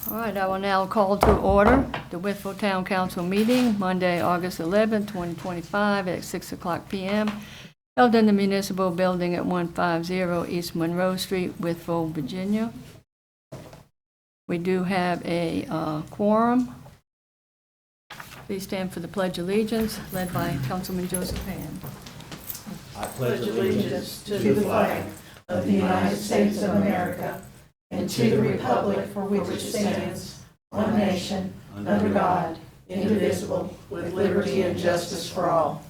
All right, I will now call to order the Wytheville Town Council meeting, Monday, August 11, 2025, at 6 o'clock p.m., held in the Municipal Building at 150 East Monroe Street, Wytheville, Virginia. We do have a quorum. Please stand for the Pledge of Allegiance, led by Councilman Joseph Hand. I pledge allegiance to the flag of the United States of America and to the republic for which it stands, one nation, under God, indivisible, with liberty and justice for all.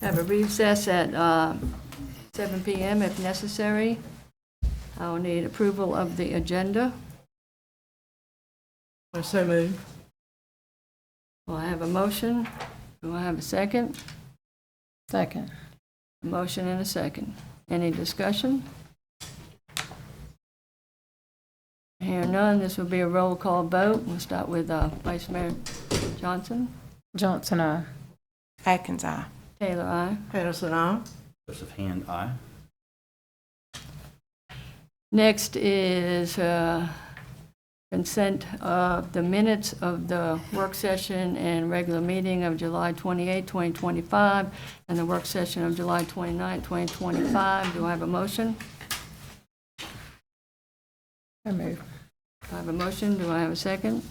Have a recess at 7 p.m. if necessary. I will need approval of the agenda. So moved. Will I have a motion? Do I have a second? Second. A motion and a second. Any discussion? Hearing none, this will be a roll call vote. We'll start with Vice Mayor Johnson. Johnson, aye. Atkins, aye. Taylor, aye. Patterson, aye. Joseph Hand, aye. Next is consent of the minutes of the work session and regular meeting of July 28, 2025, and the work session of July 29, 2025. Do I have a motion? I move. I have a motion. Do I have a second?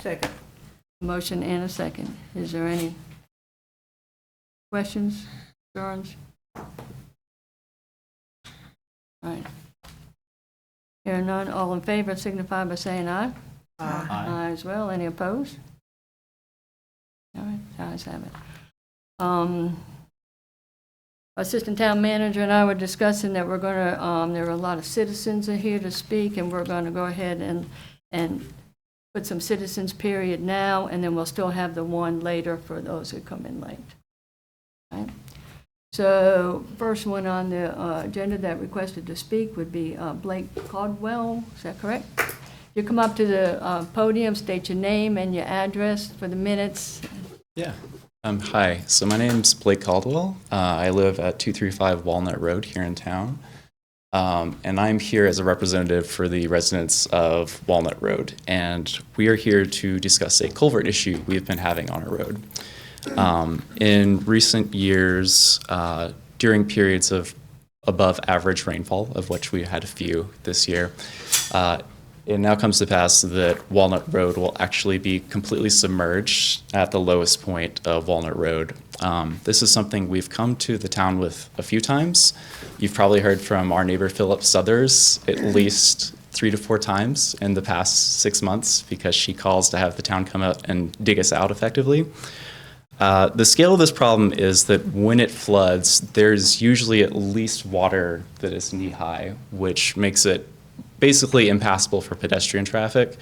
Second. Motion and a second. Is there any questions, concerns? All right. Hearing none, all in favor signify by saying aye. Aye. Aye as well. Any opposed? All right, ayes have it. Assistant Town Manager and I were discussing that we're going to, there are a lot of citizens in here to speak, and we're going to go ahead and put some citizens period now, and then we'll still have the one later for those who come in late. All right. So first one on the agenda that requested to speak would be Blake Caldwell. Is that correct? You come up to the podium, state your name and your address for the minutes. Yeah. Hi. So my name's Blake Caldwell. I live at 235 Walnut Road here in town. And I'm here as a representative for the residents of Walnut Road. And we are here to discuss a culvert issue we've been having on our road. In recent years, during periods of above average rainfall, of which we had a few this year, it now comes to pass that Walnut Road will actually be completely submerged at the lowest point of Walnut Road. This is something we've come to the town with a few times. You've probably heard from our neighbor Philip Southers at least 3 to 4 times in the past 6 months, because she calls to have the town come out and dig us out effectively. The scale of this problem is that when it floods, there's usually at least water that is knee-high, which makes it basically impassable for pedestrian traffic,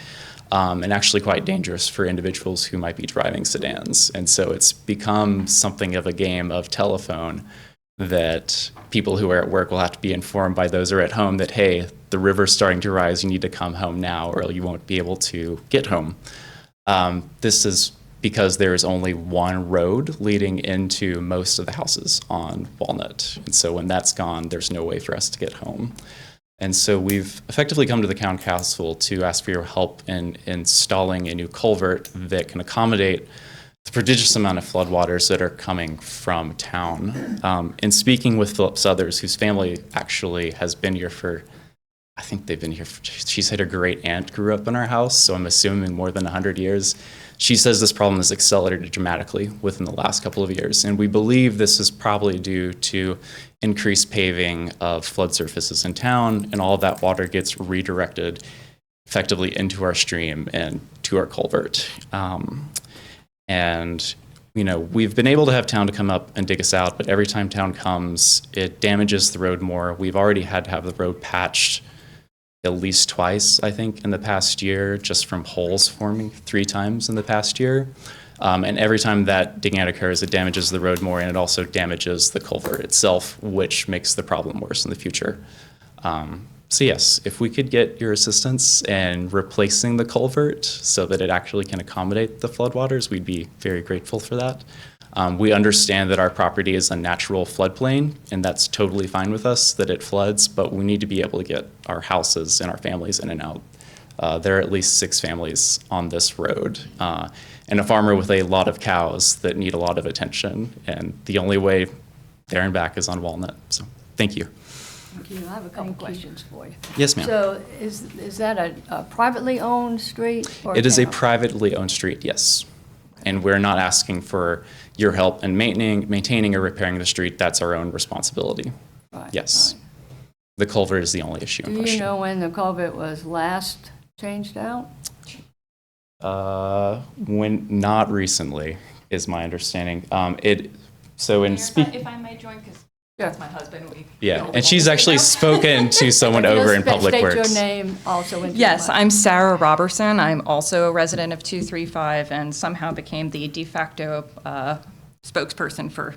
and actually quite dangerous for individuals who might be driving sedans. And so it's become something of a game of telephone that people who are at work will have to be informed by those who are at home that, hey, the river's starting to rise, you need to come home now, or you won't be able to get home. This is because there is only one road leading into most of the houses on Walnut. And so when that's gone, there's no way for us to get home. And so we've effectively come to the town council to ask for your help in installing a new culvert that can accommodate the prodigious amount of floodwaters that are coming from town. In speaking with Philip Southers, whose family actually has been here for, I think they've been here, she said her great aunt grew up in our house, so I'm assuming more than 100 years. She says this problem has accelerated dramatically within the last couple of years, and we believe this is probably due to increased paving of flood surfaces in town, and all of that water gets redirected effectively into our stream and to our culvert. And you know, we've been able to have town to come up and dig us out, but every time town comes, it damages the road more. We've already had to have the road patched at least twice, I think, in the past year, just from holes forming 3 times in the past year. And every time that digging out occurs, it damages the road more, and it also damages the culvert itself, which makes the problem worse in the future. So yes, if we could get your assistance in replacing the culvert so that it actually can accommodate the floodwaters, we'd be very grateful for that. We understand that our property is a natural floodplain, and that's totally fine with us that it floods, but we need to be able to get our houses and our families in and out. There are at least 6 families on this road, and a farmer with a lot of cows that need a lot of attention, and the only way there and back is on Walnut. So, thank you. Thank you. I have a couple questions for you. Yes, ma'am. So is that a privately owned street? Or It is a town? privately owned street, yes. And we're not asking for your help in maintaining or repairing the street. That's our own responsibility. Right, Yes. right. The culvert is the only issue in Do you question. know when the culvert was last changed out? When not recently, is my understanding. So in Mayor, speak, if I may join, because Sure. that's my husband. yeah, and she's actually spoken to someone over in Just Public state Works. your name also. into the Yes, mic. I'm Sarah Robertson. I'm also a resident of 235 and somehow became the de facto spokesperson for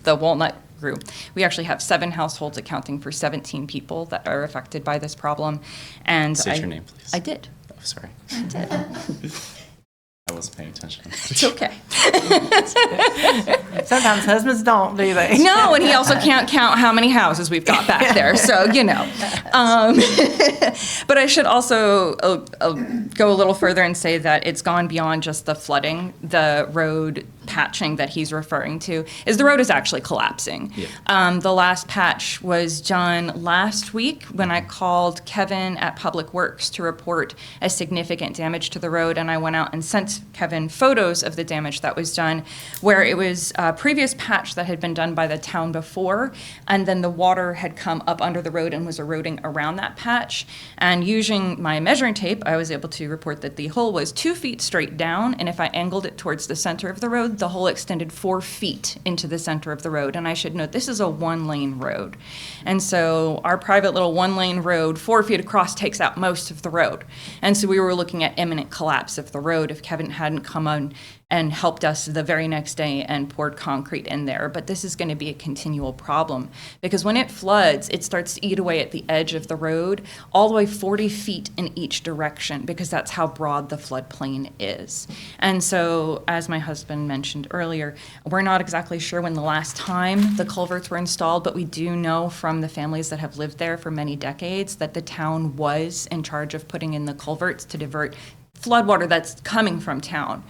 the Walnut group. We actually have 7 households accounting for 17 people that are affected by this problem. And State your name, please. I did. Oh, sorry. I did. I wasn't paying attention. It's okay. Sometimes husbands don't, do they? No, and he also can't count how many houses we've got back there, so, you know. But I should also go a little further and say that it's gone beyond just the flooding. The road patching that he's referring to is the road is actually collapsing. Yeah. The last patch was done last week when I called Kevin at Public Works to report a significant damage to the road, and I went out and sent Kevin photos of the damage that was done, where it was a previous patch that had been done by the town before, and then the water had come up under the road and was eroding around that patch. And using my measuring tape, I was able to report that the hole was 2 feet straight down, and if I angled it towards the center of the road, the hole extended 4 feet into the center of the road. And I should note, this is a 1-lane road. And so our private little 1-lane road, 4 feet across, takes out most of the road. And so we were looking at imminent collapse of the road if Kevin hadn't come on and helped us the very next day and poured concrete in there. But this is going to be a continual problem because when it floods, it starts to eat away at the edge of the road all the way 40 feet in each direction because that's how broad the floodplain is. And so, as my husband mentioned earlier, we're not exactly sure when the last time the culverts were installed, but we do know from the families that have lived there for many decades that the town was in charge of putting in the culverts to divert floodwater that's coming from town.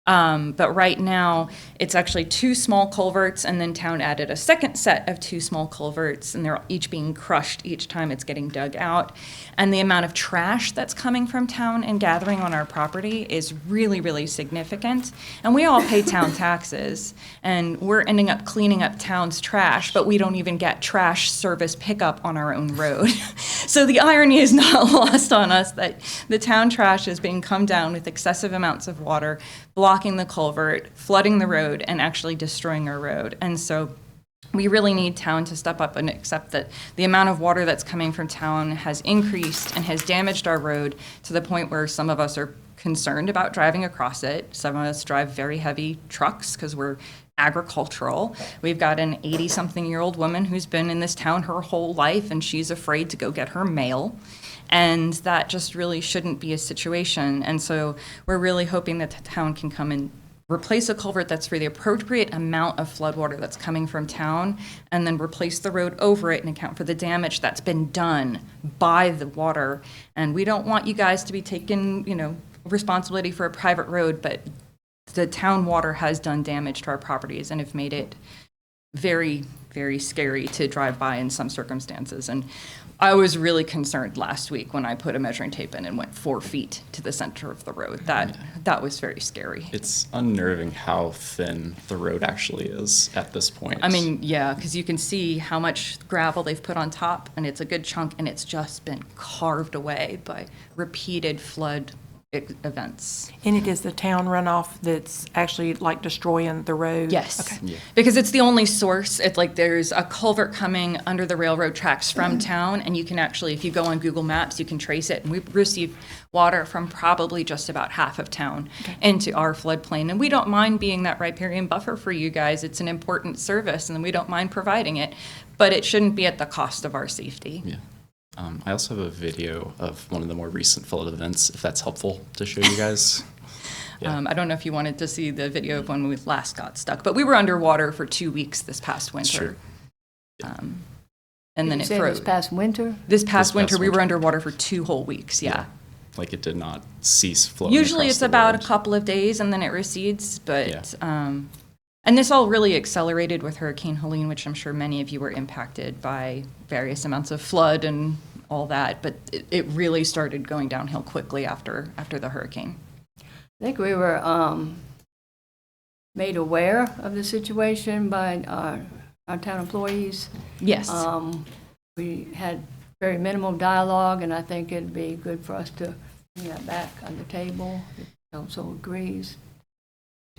But right now, it's actually 2 small culverts, and then town added a second set of 2 small culverts, and they're each being crushed each time it's getting dug out. And the amount of trash that's coming from town and gathering on our property is really, really significant. And we all pay town taxes, and we're ending up cleaning up town's trash, but we don't even get trash service pickup on our own road. So the irony is not lost on us that the town trash is being come down with excessive amounts of water, blocking the culvert, flooding the road, and actually destroying our road. And so we really need town to step up and accept that the amount of water that's coming from town has increased and has damaged our road to the point where some of us are concerned about driving across it. Some of us drive very heavy trucks because we're agricultural. We've got an 80-something-year-old woman who's been in this town her whole life, and she's afraid to go get her mail. And that just really shouldn't be a situation. And so we're really hoping that the town can come and replace a culvert that's for the appropriate amount of floodwater that's coming from town, and then replace the road over it and account for the damage that's been done by the water. And we don't want you guys to be taking, responsibility for a private road, but the town water has done damage to our properties and have made it very, very scary to drive by in some circumstances. And I was really concerned last week when I put a measuring tape in and went 4 feet to the center of the road. That was very scary. It's unnerving how thin the road actually is at this point. I mean, yeah, because you can see how much gravel they've put on top, and it's a good chunk, and it's just been carved away by repeated flood events. And it is the town runoff that's actually like destroying the road? Yes. Okay. Yeah. Because it's the only source. It's like there's a culvert coming under the railroad tracks from town, and you can actually, if you go on Google Maps, you can trace it. And we receive water from probably just about half of town into our floodplain. And we don't mind being that riparian buffer for you guys. It's an important service, and we don't mind providing it. But it shouldn't be at the cost of our safety. Yeah. I also have a video of one of the more recent flood events, if that's helpful to show you guys. Yeah. I don't know if you wanted to see the video of when we last got stuck, but we were underwater for 2 weeks this past winter. true. And then You it said froze. this past winter? This past This winter, past we were winter. underwater for 2 whole weeks, yeah. Like it did not cease flowing. Usually across it's the about road. a couple of days and then it recedes, but, Yeah. and this all really accelerated with Hurricane Helene, which I'm sure many of you were impacted by various amounts of flood and all that, but it really started going downhill quickly after the hurricane. I think we were made aware of the situation by our town employees. Yes. We had very minimal dialogue, and I think it'd be good for us to bring that back on the table, if council agrees,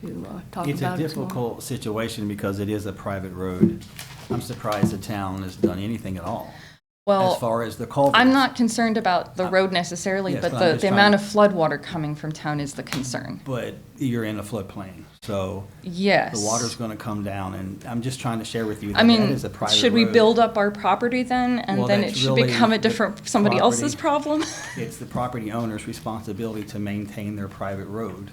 to talk It's a about it some more. difficult situation because it is a private road. I'm surprised the town has done anything at all. As Well, far as the culverts. I'm not concerned about the road necessarily, Yes, but but I'm just the trying amount to- of flood water coming from town is the concern. But you're in a floodplain, so Yes. the water's going to come down, and I'm just trying to share with you I that mean, that is a private should we road. build up our property then, and Well, then it that's should really become a the different, somebody else's problem? It's the property owner's responsibility to maintain their private road.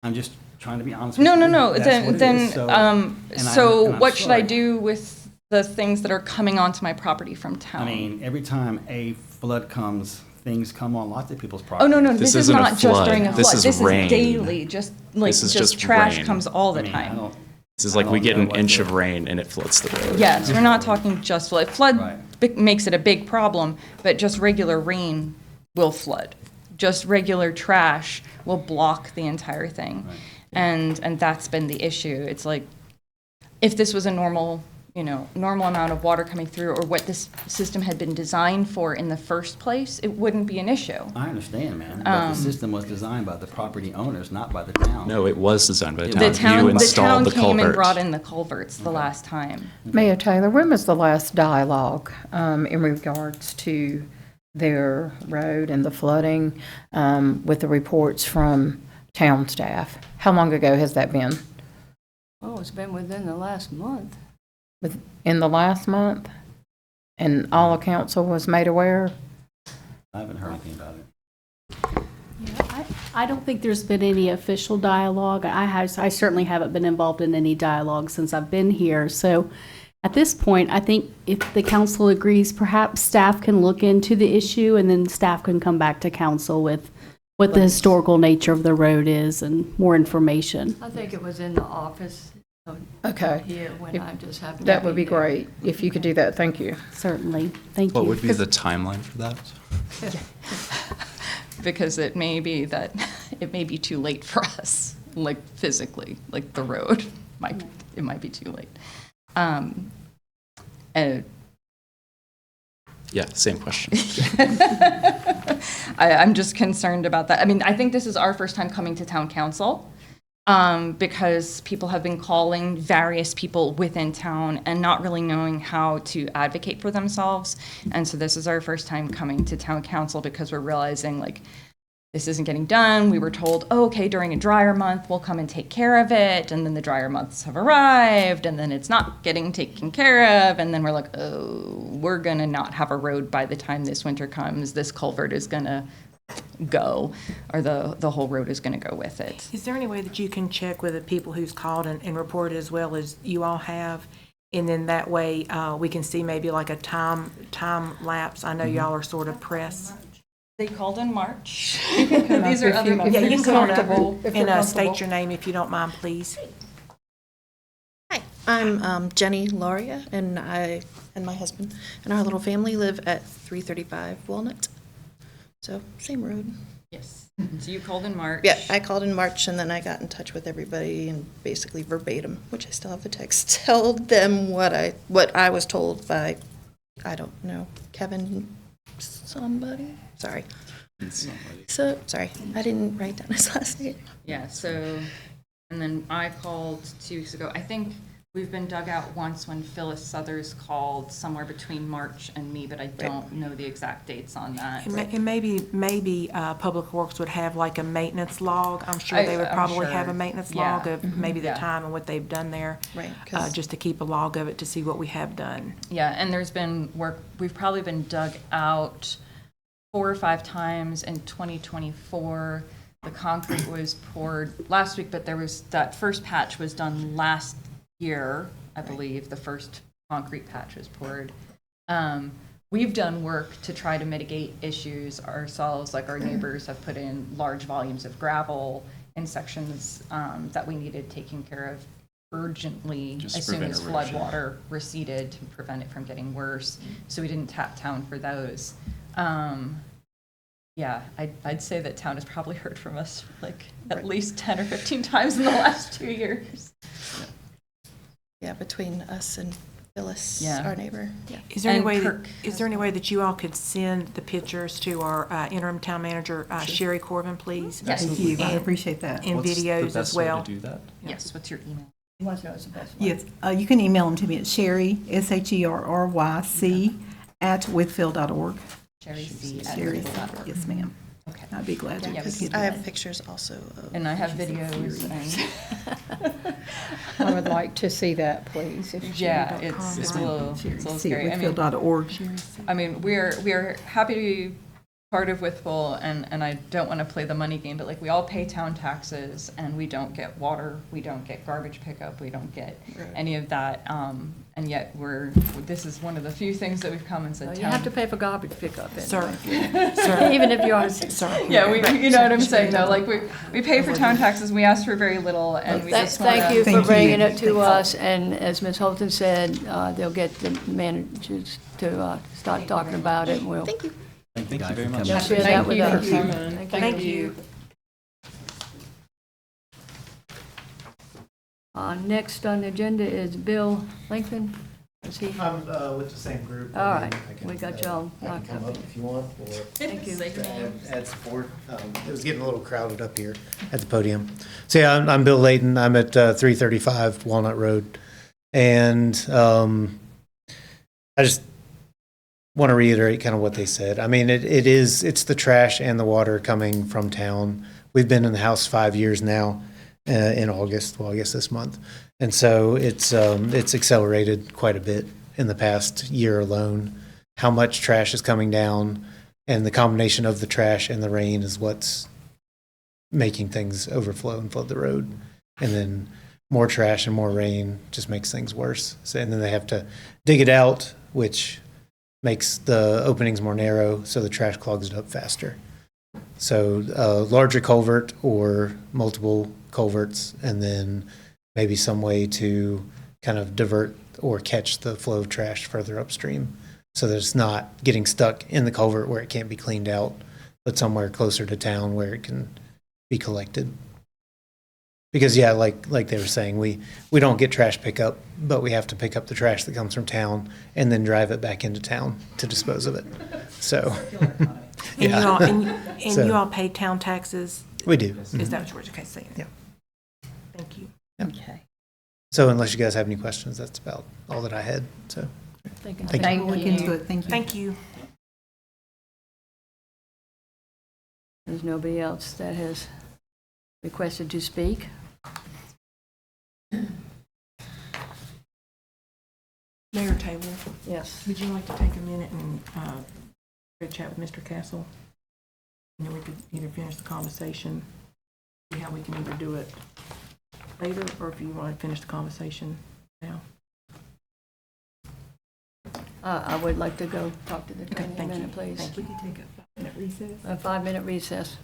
I'm just trying to be honest with No, you. no, no, That's what it then, is, and so I'm what should I sorry. do with the things that are coming onto my property from town? I mean, every time a flood comes, things come on lots of people's property. Oh, no, This this is isn't a not just flood. during a This flood. is This rain. is daily, just like, This is just just trash rain. comes all the I mean, I time. don't- This is I like we don't get know an what inch the- of rain and it floods the road. Yes, we're not talking just flood. Flood Right. makes it a big problem, but just regular rain will flood. Just regular trash will block the entire thing. Right. And that's been the issue. It's like, if this was a normal amount of water coming through, or what this system had been designed for in the first place, it wouldn't be an issue. I understand, man, but the system was designed by the property owners, not by the town. No, it was designed by the The town. town You installed the came and culvert. brought in the culverts the last time. Mayor Taylor, when was the last dialogue in regards to their road and the flooding with the reports from town staff? How long ago has that been? Oh, it's been within the last month. In the last month? And all of council was made aware? I haven't heard anything about it. Yeah, I don't think there's been any official dialogue. I certainly haven't been involved in any dialogue since I've been here. So at this point, I think if the council agrees, perhaps staff can look into the issue, and then staff can come back to council with what the historical nature of the road is and more information. I think it was in the office Okay. here when If- I just happened to That would be there. great, if you could do that, thank you. Certainly. Thank you. What would be the timeline for that? Because it may be that it may be too late for us, like physically, like the road it might be too late. Yeah, same question. I'm just concerned about that. I mean, I think this is our first time coming to town council, because people have been calling various people within town and not really knowing how to advocate for themselves. And so this is our first time coming to town council because we're realizing, like, this isn't getting done. We were told, oh, okay, during a drier month, we'll come and take care of it. And then the drier months have arrived, and then it's not getting taken care of. And then we're like, oh, we're going to not have a road by the time this winter comes. This culvert is going to go, or the whole road is going to go with it. Is there any way that you can check with the people who's called and reported as well as you all have? And then that way, we can see maybe like a time lapse. I know y'all are sort of pressed. They called in March. come These up are if other you- members. Yeah, you can come on up comfortable, if you're and comfortable. state your name if you don't mind, please. Hi, I'm Jenny Lauria, and I and my husband and our little family live at 335 Walnut. So, same road. Yes. So you called in March. Yeah, I called in March, and then I got in touch with everybody and basically verbatim, which I still have the text, told them what I was told by, I don't know, Kevin somebody? Sorry. So, sorry, I didn't write down his last name. Yeah, so, and then I called 2 weeks ago. I think we've been dug out once when Phyllis Southers called somewhere between March and me, but I don't know the exact dates on that. And maybe Public Works would have like a maintenance log. I'm sure they would I'm probably sure. have a maintenance Yeah. log of maybe the Yeah. time and what they've done there. Right, 'cause- Just to keep a log of it to see what we have done. Yeah, and there's been work, we've probably been dug out 4 or 5 times in 2024. the concrete was poured last week, but there was, that first patch was done last year, I believe. The first concrete patch was poured. We've done work to try to mitigate issues ourselves, like our neighbors have put in large volumes of gravel in sections that we needed taken care of urgently Just as soon prevent as erosion. floodwater receded to prevent it from getting worse. So we didn't tap town for those. Yeah, I'd say that town has probably heard from us like at least 10 or 15 times in the last 2 years. Yeah, between us and Phyllis, Yeah. our neighbor. Yeah. Is there any And way, Kirk is there any way that you all could send the pictures to our interim town manager, Sherry Corbin, please? Yes. Thank you, I And- appreciate that. And What's the videos best as way well. to do that? Yes, what's your email? He wants to know what's the best way. Yes, you can email them to me at Sherry, SHERRYC, @wytheville.org. Sherry C. at Sherry, Wytheville.org. yes, ma'am. Okay. I'd be glad to Yeah, get I have that. pictures also of. And I have videos and, I would like to see that, please. if you yeah, don't it's mind. a little scary. I mean, Wytheville.org. we're happy to be part of Wytheville, and I don't want to play the money game, but like we all pay town taxes and we don't get water, we don't get garbage pickup, we don't get any of that. And yet this is one of the few things that we've come and So said, you have to town. pay for garbage pickup anyway. Sir, Even if you are. Yeah, you know what I'm saying though, like we pay for town taxes, we ask for very little and we just want to. Thank you for Thank bringing you. it to us, and as Ms. Holton said, they'll get the managers to start talking about it, and we'll Thank you. Thank you very much. they'll share that Thank with you us. for coming. thank you. Next on the agenda is Bill Lincoln. Is he? I'm with the same group. All I right, mean, I can, we got y'all I can locked come up. up if you want, or Thank you. add support. It was getting a little crowded up here at the podium. So yeah, I'm Bill Layton. I'm at 335 Walnut Road. And I just want to reiterate kind of what they said. I mean, it's the trash and the water coming from town. We've been in the house 5 years now, in August, well, I guess this month. And so it's accelerated quite a bit in the past year alone. How much trash is coming down, and the combination of the trash and the rain is what's making things overflow and flood the road. And then more trash and more rain just makes things worse. So, and then they have to dig it out, which makes the openings more narrow, so the trash clogs it up faster. So a larger culvert or multiple culverts, and then maybe some way to kind of divert or catch the flow of trash further upstream so that it's not getting stuck in the culvert where it can't be cleaned out, but somewhere closer to town where it can be collected. Because yeah, like they were saying, we don't get trash pickup, but we have to pick up the trash that comes from town and then drive it back into town to dispose of it. So And you all, and So- you all pay town taxes? we do. Is that what you're, okay, saying? Yeah. Thank you. Okay. So unless you guys have any questions, that's about all that I had. So Thank you. Thank Thank We'll look into you. it, thank you. Thank you. There's nobody else that has requested to speak. Mayor Taylor, Yes. would you like to take a minute and have a chat with Mr. Castle? And then we could either finish the conversation, see how we can either do it later, or if you want to finish the conversation now. I would like to go talk to the Okay, attorney a thank you. minute, please. Thank you. We can take a 5-minute recess. A 5-minute recess.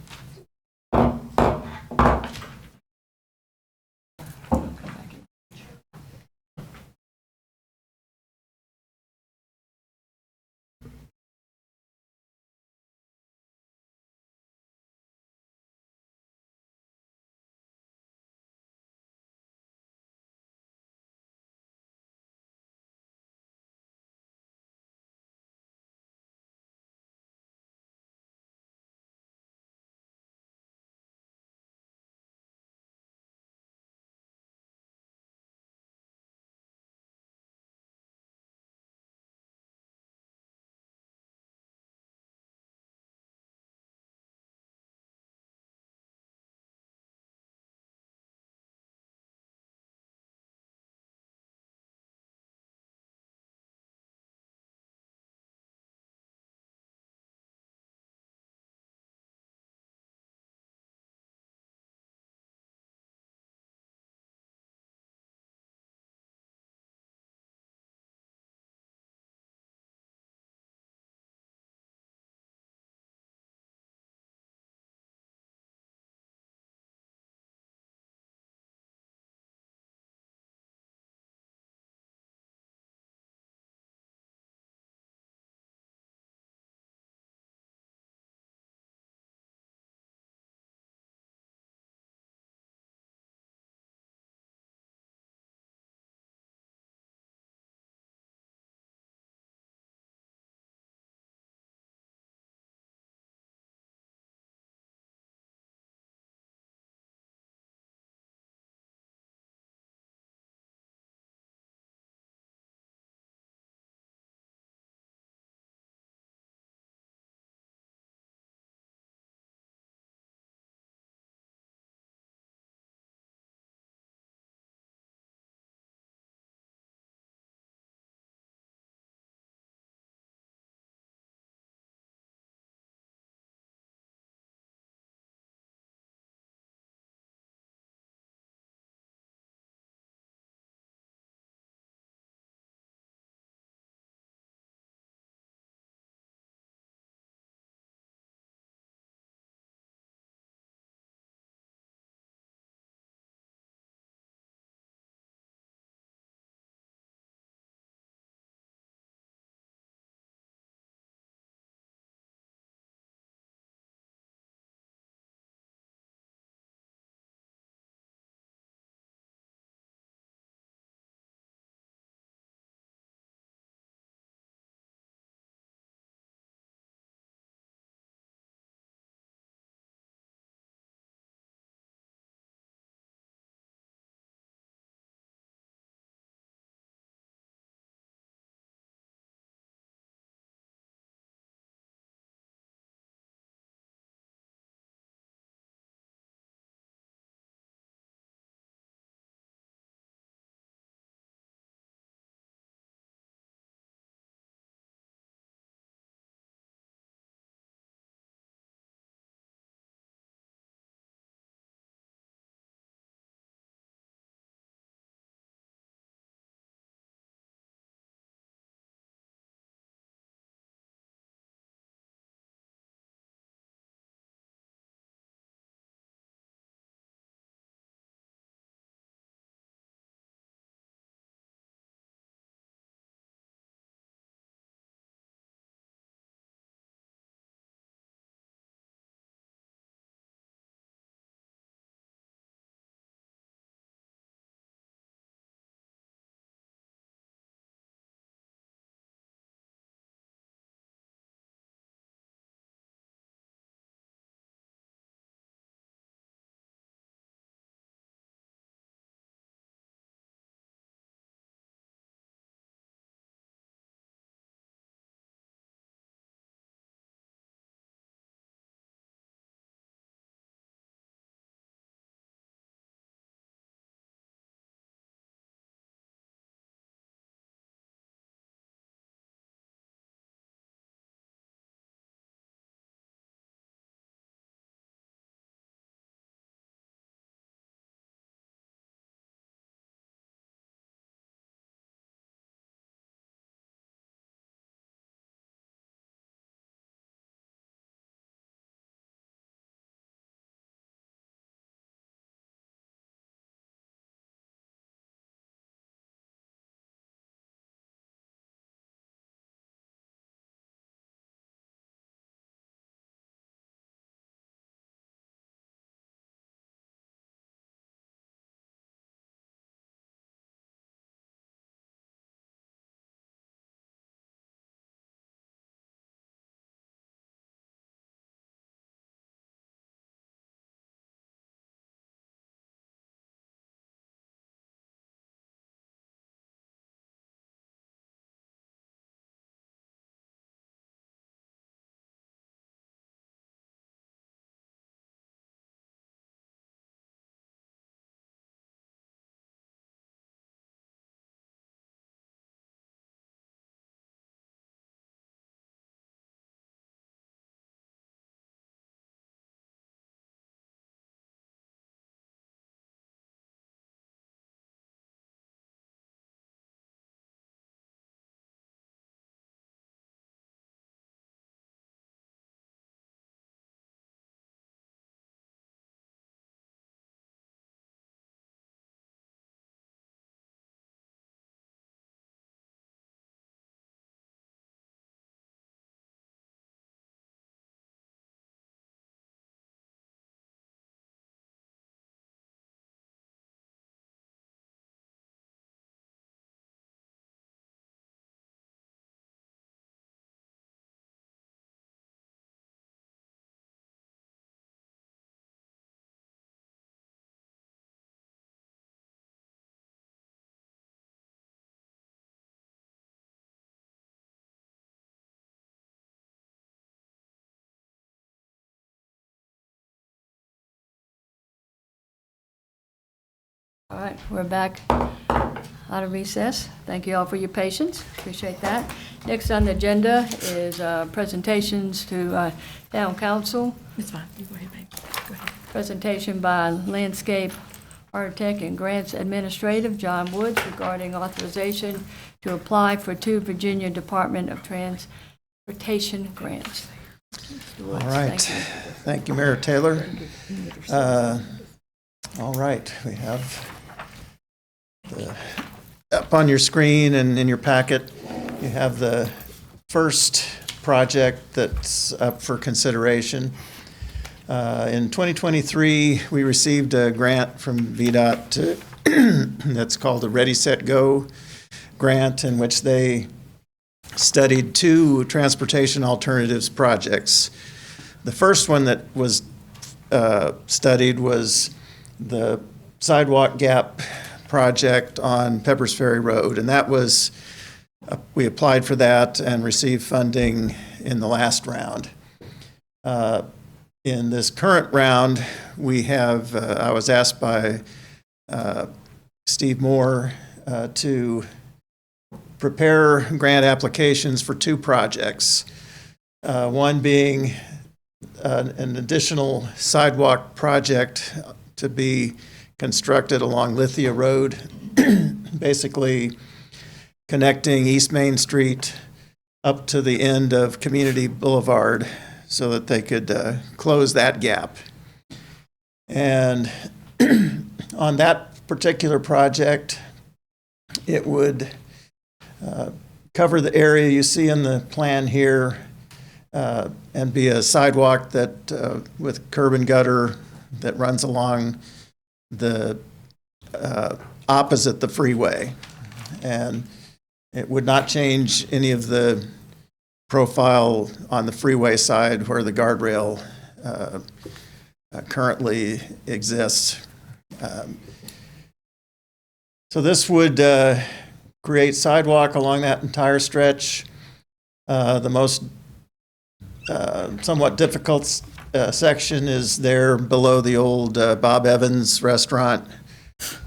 All right, we're back out of recess. Thank you all for your patience. Appreciate that. Next on the agenda is presentations to Town Council. It's fine. You go ahead, babe. Go ahead. Presentation by Landscape Architect and Grants Administrative, John Woods, regarding authorization to apply for 2 Virginia Department of Transportation grants. Mr. Woods, All right. thank you. Thank you, Mayor Taylor. All right, we have up on your screen and in your packet, you have the first project that's up for consideration. In 2023, we received a grant from VDOT that's called the Ready, Set, Go grant, in which they studied 2 transportation alternatives projects. The first one that was studied was the sidewalk gap project on Peppers Ferry Road, and that was, we applied for that and received funding in the last round. In this current round, we have, I was asked by Steve Moore to prepare grant applications for 2 projects. One being an additional sidewalk project to be constructed along Lithia Road, basically connecting East Main Street up to the end of Community Boulevard so that they could close that gap. And on that particular project, it would cover the area you see in the plan here and be a sidewalk that with curb and gutter that runs along the opposite the freeway. And it would not change any of the profile on the freeway side where the guardrail currently exists. So this would create sidewalk along that entire stretch. The most somewhat difficult section is there below the old Bob Evans restaurant,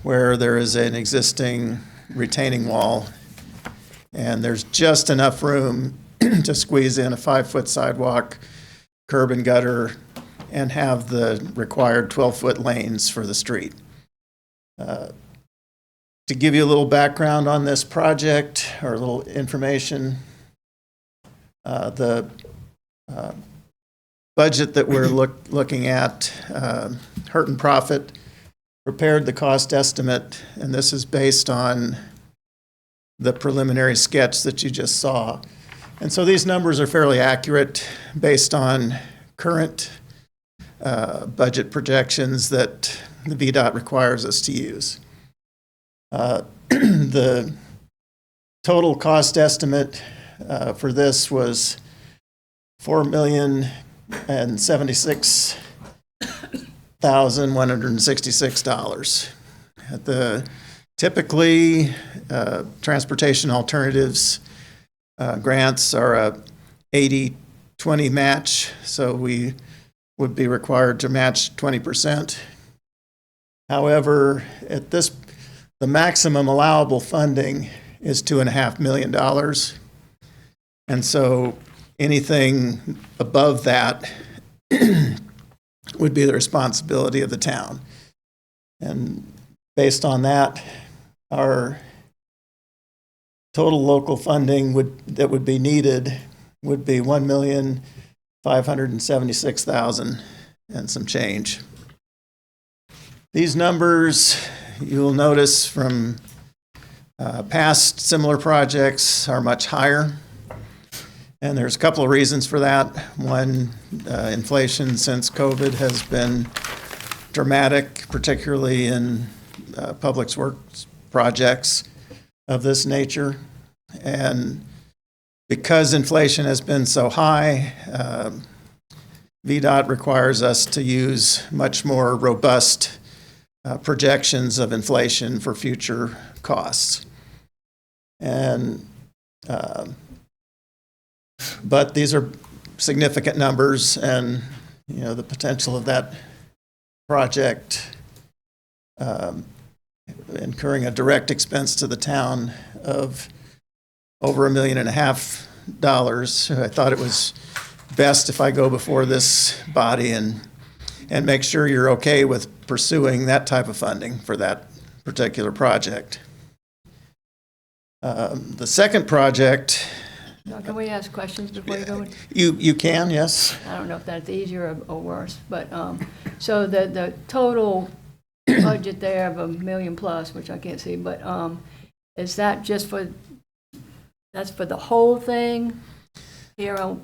where there is an existing retaining wall, and there's just enough room to squeeze in a 5-foot sidewalk, curb and gutter, and have the required 12-foot lanes for the street. To give you a little background on this project, or a little information, the budget that we're looking at, Hurt and Profit prepared the cost estimate, and this is based on the preliminary sketch that you just saw. And so these numbers are fairly accurate based on current budget projections that the VDOT requires us to use. The total cost estimate for this was $4,076,166. Typically, transportation alternatives grants are a 80-20 match, so we would be required to match 20%. However, at this, the maximum allowable funding is $2.5 million. And so anything above that would be the responsibility of the town. And based on that, our total local funding that would be needed would be $1,576,000 and some change. These numbers, you'll notice from past similar projects, are much higher. And there's a couple of reasons for that. One, inflation since COVID has been dramatic, particularly in public works projects of this nature. And because inflation has been so high, VDOT requires us to use much more robust projections of inflation for future costs. And but these are significant numbers, and the potential of that project incurring a direct expense to the town of over $1.5 million. I thought it was best if I go before this body and make sure you're okay with pursuing that type of funding for that particular project. The second project, Now, can we ask questions before you go? you can, yes? I don't know if that's easier or worse, but, so the total budget there of $1 million plus, which I can't see, but, is that just that's for the whole thing? Here on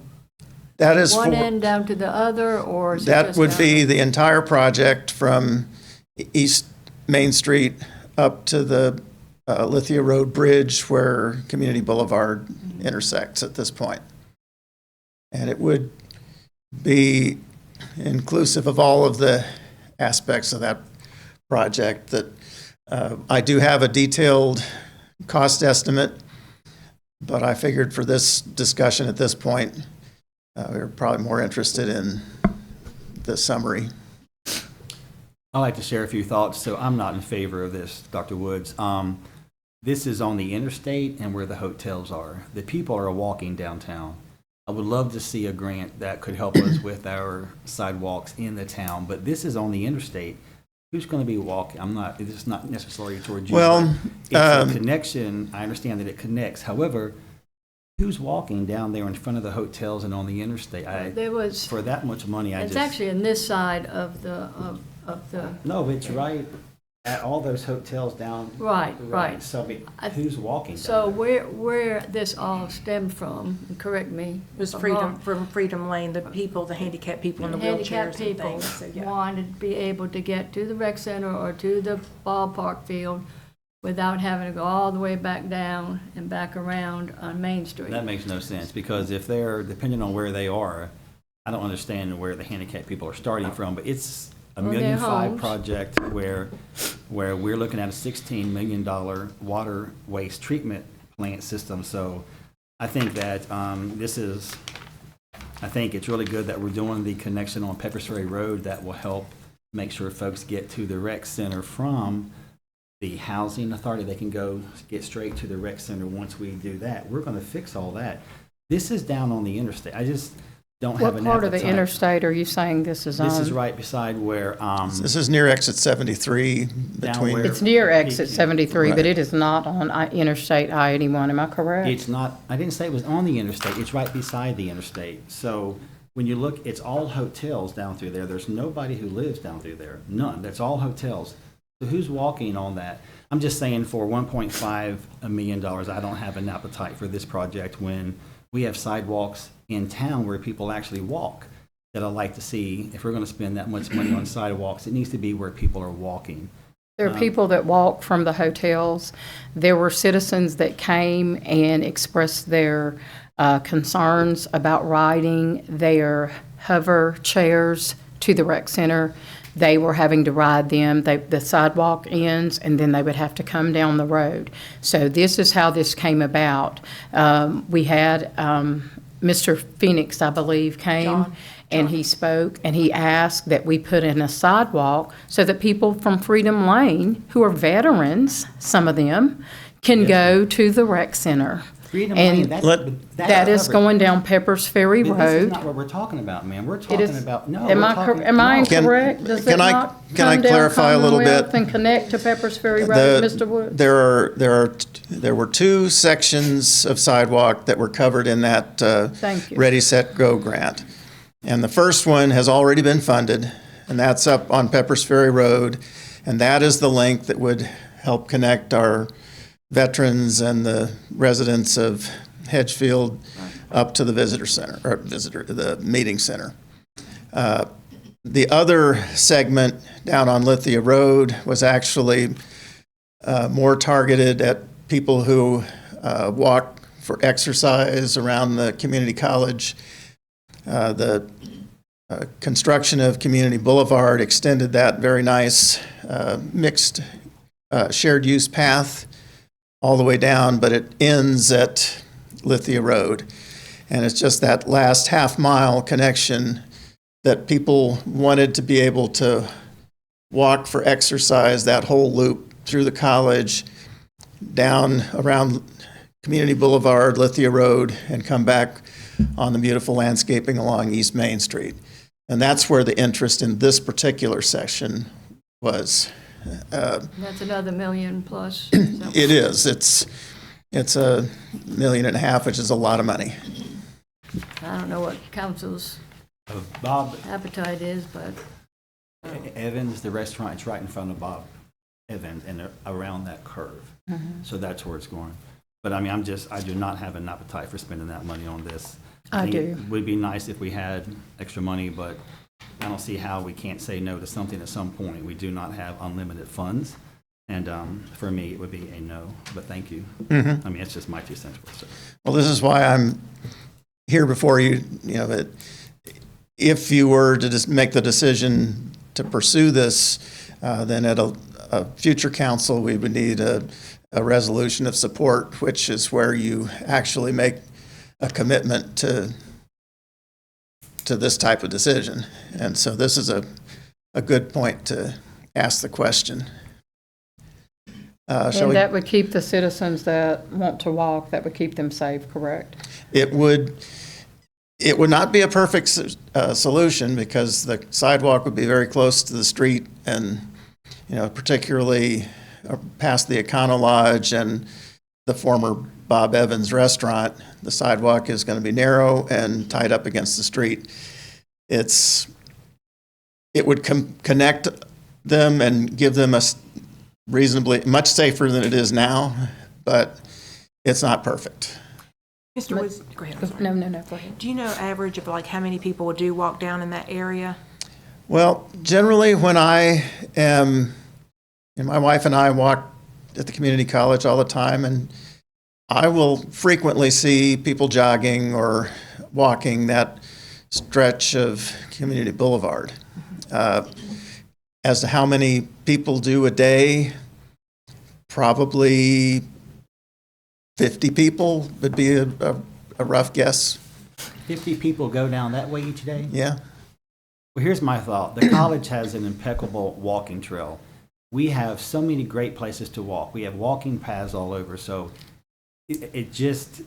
That is one for, end down to the other, or is it that just would down- be the entire project from East Main Street up to the Lithia Road Bridge where Community Boulevard intersects at this point. And it would be inclusive of all of the aspects of that project that I do have a detailed cost estimate, but I figured for this discussion at this point, we're probably more interested in the summary. I'd like to share a few thoughts. So I'm not in favor of this, Dr. Woods. This is on the interstate and where the hotels are. The people are walking downtown. I would love to see a grant that could help us with our sidewalks in the town, but this is on the interstate. Who's going to be walking? This is not necessarily towards you. Well, but it's a connection. I understand that it connects. However, who's walking down there in front of the hotels and on the interstate? There was, For that much money, it's actually in this side of the, No, it's right at all those hotels down. right. So, who's walking down So there? where this all stemmed from, and correct me. It was if I'm wrong, from Freedom Lane, the handicapped people in the handicapped wheelchairs and people things. So, yeah. wanted to be able to get to the rec center or to the ballpark field without having to go all the way back down and back around on Main Street. That makes no sense, because if they're, depending on where they are, I don't understand where the handicapped people are starting from, but it's a Well, $1.5 their million homes. project where we're looking at a $16 million water waste treatment plant system. So I think that I think it's really good that we're doing the connection on Peppers Ferry Road that will help make sure folks get to the rec center from the housing authority. They can go get straight to the rec center once we do that. We're going to fix all that. This is down on the interstate. I just don't have What an part of the appetite. interstate are you saying this is on? This is right beside where, This is near exit 73 between. where- It's near exit 73, but Right. it is not on Interstate I-81, am I correct? it's not, I didn't say it was on the interstate, it's right beside the interstate. So when you look, it's all hotels down through there. There's nobody who lives down through there, none. That's all hotels. So who's walking on that? I'm just saying for $1.5 million, I don't have an appetite for this project when we have sidewalks in town where people actually walk that I'd like to see. If we're going to spend that much money on sidewalks, it needs to be where people are walking. There are people that walk from the hotels. There were citizens that came and expressed their concerns about riding their hover chairs to the rec center. They were having to ride them. The sidewalk ends, and then they would have to come down the road. So this is how this came about. We had Mr. Phoenix, I believe, came. And he spoke, and he asked that we put in a sidewalk so that people from Freedom Lane, who are veterans, some of them, can go to the rec center. Freedom And Lane, that's That is covered. going down Peppers Ferry This is Road. not what we're talking about, man. We're It talking is, about, no. am we're I, talking- am I no. incorrect? Does it Can I- not can I come down clarify a little bit? Commonwealth and connect to Peppers Ferry Road, Mr. Woods? There were two sections of sidewalk that were covered in that Thank you. Ready, Set, Go grant. And the first one has already been funded, and that's up on Peppers Ferry Road. And that is the link that would help connect our veterans and the residents of Hedgefield up to the visitor center, or the meeting center. The other segment down on Lithia Road was actually more targeted at people who walk for exercise around the community college. The construction of Community Boulevard extended that very nice mixed shared use path all the way down, but it ends at Lithia Road. And it's just that last half-mile connection that people wanted to be able to walk for exercise that whole loop through the college, down around Community Boulevard, Lithia Road, and come back on the beautiful landscaping along East Main Street. And that's where the interest in this particular section was. That's another million plus. Is that It is. It's $1.5 million, which is a lot of money. I don't know what council's Bob appetite is, but Evans, the restaurant, it's right in front of Bob Evans and they're around that curve. So that's where it's going. But I mean, I do not have an appetite for spending that money on this. I think do. It would be nice if we had extra money, but I don't see how we can't say no to something at some point. We do not have unlimited funds. And for me, it would be a no, but thank you. I mean, it's just my 2 cents worth. So. Well, this is why I'm here before you, that if you were to just make the decision to pursue this, then at a future council, we would need a resolution of support, which is where you actually make a commitment to this type of decision. And so this is a good point to ask the question. And that would keep the citizens that want to walk, that would keep them safe, correct? It would not be a perfect solution because the sidewalk would be very close to the street and, particularly past the Econo Lodge and the former Bob Evans restaurant. The sidewalk is going to be narrow and tied up against the street. It would connect them and give them a reasonably, much safer than it is now, but it's not perfect. Mr. Woods, go ahead. I'm sorry. No, go ahead. Do you know average of like how many people do walk down in that area? Well, generally when I am, my wife and I walk at the community college all the time, and I will frequently see people jogging or walking that stretch of Community Boulevard. As to how many people do a day, probably 50 people would be a rough guess. 50 people go down that way each day? Yeah. Well, here's my thought. The college has an impeccable walking trail. We have so many great places to walk. We have walking paths all over. So it's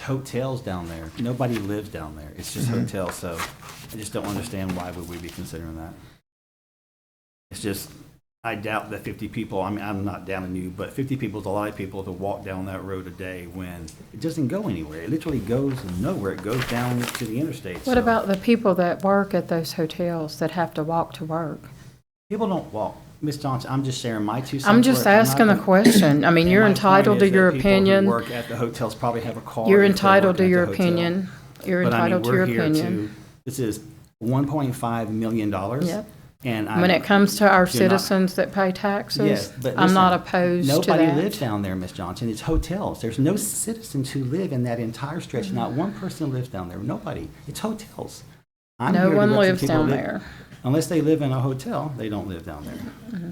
hotels down there. Nobody lives down there. It's just hotels. So I just don't understand why would we be considering that. It's just, I doubt that 50 people, I mean, I'm not doubting you, but 50 people is a lot of people to walk down that road a day when it doesn't go anywhere. It literally goes nowhere. It goes down to the interstate. What So about the people that work at those hotels that have to walk to work? people don't walk. Ms. Johnson, I'm just sharing my 2 cents. I'm just worth. I'm not asking a gonna- question. I mean, And you're my point entitled to is your that people who opinion. work at the hotels probably have a car. You're if they're entitled to working at your the hotel. opinion. You're But I mean, entitled to your we're here opinion. This is $1.5 million. Yep. And When it comes to our you're not- citizens that pay Yes, taxes, but I'm not listen, opposed to nobody that. lives down there, Ms. Johnson. It's hotels. There's no citizens who live in that entire stretch. Mm-hmm. Not one person lives down there. Nobody. It's hotels. I'm No here to one represent lives people down who live- there. Unless they live in a hotel, they don't live down there. Mm-hmm.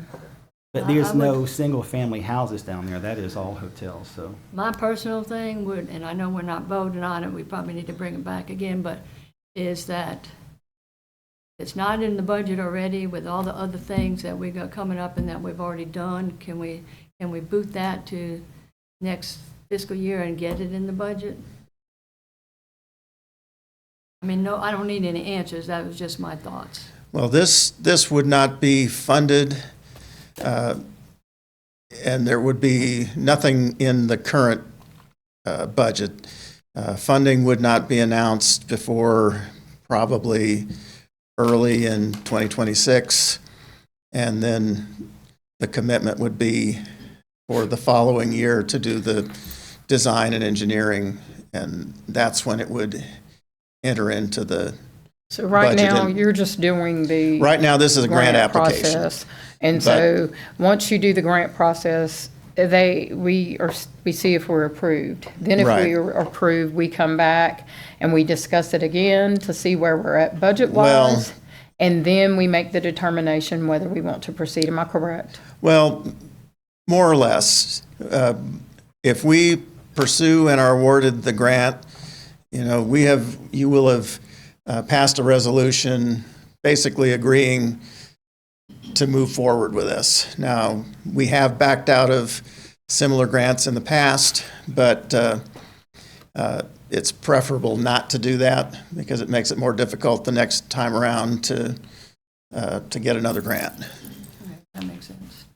But I there's would- no single-family houses down there. That is all hotels, so. my personal thing would, and I know we're not voting on it, we probably need to bring it back again, but is that it's not in the budget already with all the other things that we got coming up and that we've already done. Can we boot that to next fiscal year and get it in the budget? I mean, no, I don't need any answers. That was just my thoughts. Well, this would not be funded, and there would be nothing in the current budget. Funding would not be announced before probably early in 2026, and then the commitment would be for the following year to do the design and engineering, and that's when it would enter into the So right budget. now, And you're just doing the right now, this is a grant application. process. And so, once you do the grant process, we see if we're approved. Then if Right. we are approved, we come back and we discuss it again to see where we're at budget-wise. And then we make the determination whether we want to proceed. Am I correct? Well, more or less. If we pursue and are awarded the grant, you will have passed a resolution basically agreeing to move forward with this. Now, we have backed out of similar grants in the past, but it's preferable not to do that because it makes it more difficult the next time around to get another grant. Okay, that makes sense.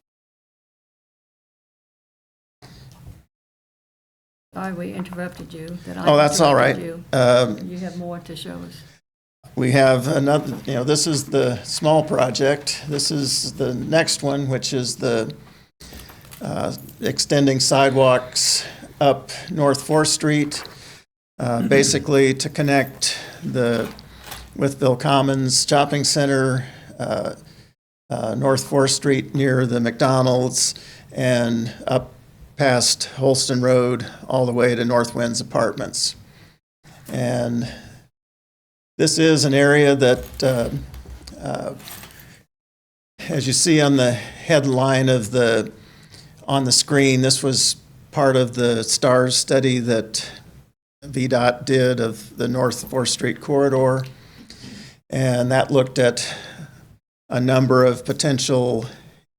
Sorry, we interrupted you. Oh, that's all right. You have more to show us. We have another, this is the small project. This is the next one, which is the extending sidewalks up North 4th Street, basically to connect the Wytheville Commons Shopping Center, North 4th Street near the McDonald's, and up past Holston Road all the way to North Wind's Apartments. And this is an area that, as you see on the headline on the screen, this was part of the STARS study that VDOT did of the North 4th Street corridor. And that looked at a number of potential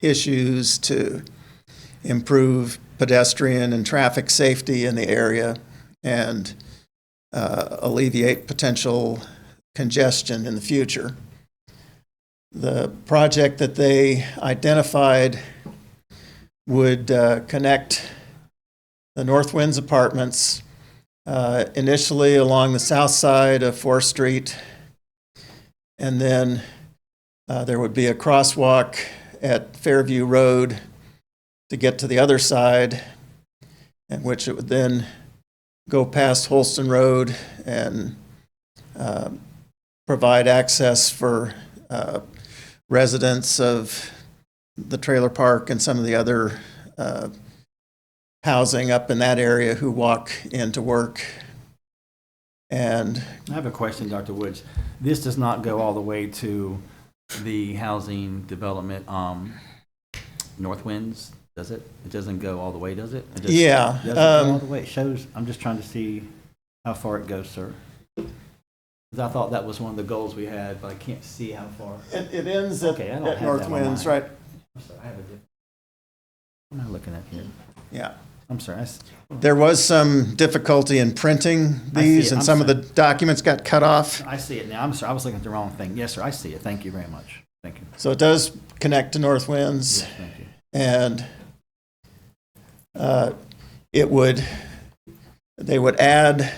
issues to improve pedestrian and traffic safety in the area and alleviate potential congestion in the future. The project that they identified would connect the North Winds Apartments initially along the south side of 4th Street, and then there would be a crosswalk at Fairview Road to get to the other side, in which it would then go past Holston Road and provide access for residents of the trailer park and some of the other housing up in that area who walk into work. And I have a question, Dr. Woods. This does not go all the way to the housing development, North Winds, does it? It doesn't go all the way, does it? Yeah. Does it go all the way? It shows, I'm just trying to see how far it goes, sir. 'Cause I thought that was one of the goals we had, but I can't see how far. It ends at, Okay, I don't at have North that on Winds, mine. right? I'm sorry, I have a different. What am I looking at here? Yeah. I'm sorry. There was some difficulty in printing I see these, it. and I'm some of the sorry. documents got cut off. I see it now. I'm sorry. I was looking at the wrong thing. Yes, sir. I see it. Thank you very much. Thank you. So it does connect to North Winds. Yes, thank you. And they would add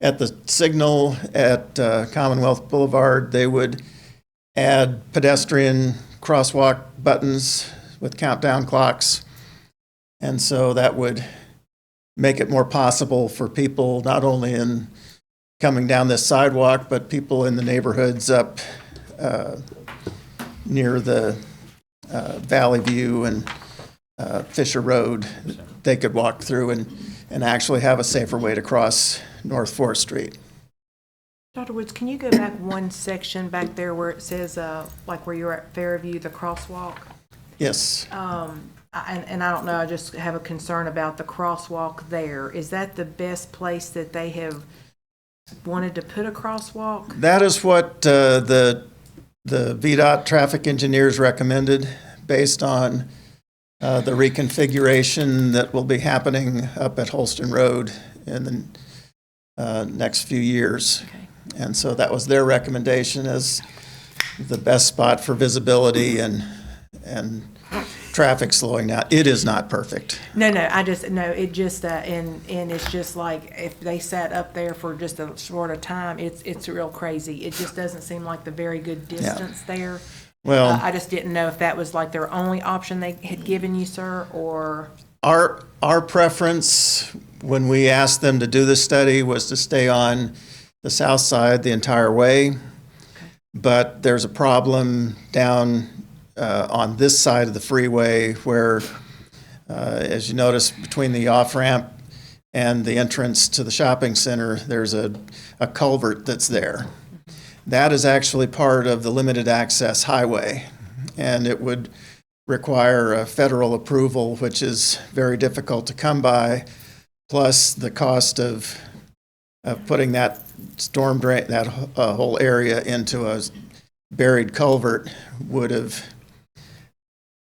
at the signal at Commonwealth Boulevard, they would add pedestrian crosswalk buttons with countdown clocks. And so that would make it more possible for people not only in coming down this sidewalk, but people in the neighborhoods up near the Valley View and Fisher Road, they could walk through and actually have a safer way to cross North 4th Street. Dr. Woods, can you go back one section back there where it says, like where you're at Fairview, the crosswalk? Yes. And I don't know, I just have a concern about the crosswalk there. Is that the best place that they have wanted to put a crosswalk? That is what the VDOT traffic engineers recommended based on the reconfiguration that will be happening up at Holston Road in the next few years. Okay. And so that was their recommendation as the best spot for visibility and traffic slowing down. It is not perfect. No, it just, and it's just like, if they sat up there for just a short of time, it's real crazy. It just doesn't seem like the very good distance there. Well, I just didn't know if that was like their only option they had given you, sir, or? our preference when we asked them to do this study was to stay on the south side the entire way. But there's a problem down on this side of the freeway where, as you notice, between the off-ramp and the entrance to the shopping center, there's a culvert that's there. That is actually part of the limited access highway, and it would require a federal approval, which is very difficult to come by, plus the cost of putting that storm drain, that whole area into a buried culvert would have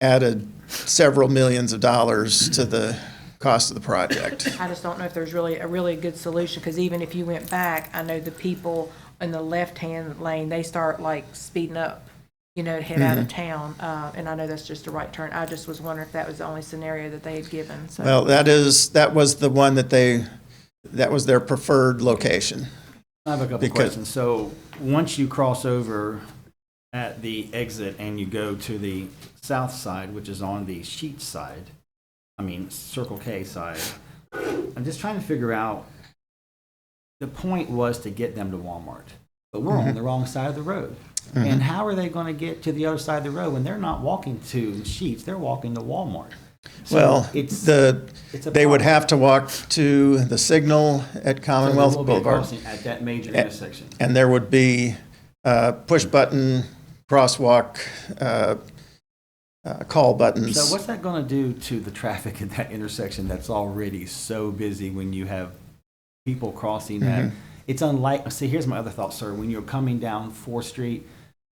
added several millions of dollars to the cost of the project. I just don't know if there's really a good solution, because even if you went back, I know the people in the left-hand lane, they start like speeding up, you know, to head out of town, and I know that's just a right turn. I just was wondering if that was the only scenario that they had given, so. Well, that was the one that was their preferred location. I have a couple Because- questions. So once you cross over at the exit and you go to the south side, which is on the Sheets side, Circle K side, I'm just trying to figure out, the point was to get them to Walmart, but we're on the wrong side of the road. And how are they going to get to the other side of the road when they're not walking to Sheets, they're walking to Walmart? So Well, it's they would problem. have to walk to the signal at Commonwealth So there will be a Boulevard. crossing at that major intersection. And there would be push-button, crosswalk, call buttons. So what's that going to do to the traffic at that intersection that's already so busy when you have people crossing that? It's unlike, see, here's my other thought, sir. When you're coming down 4th Street,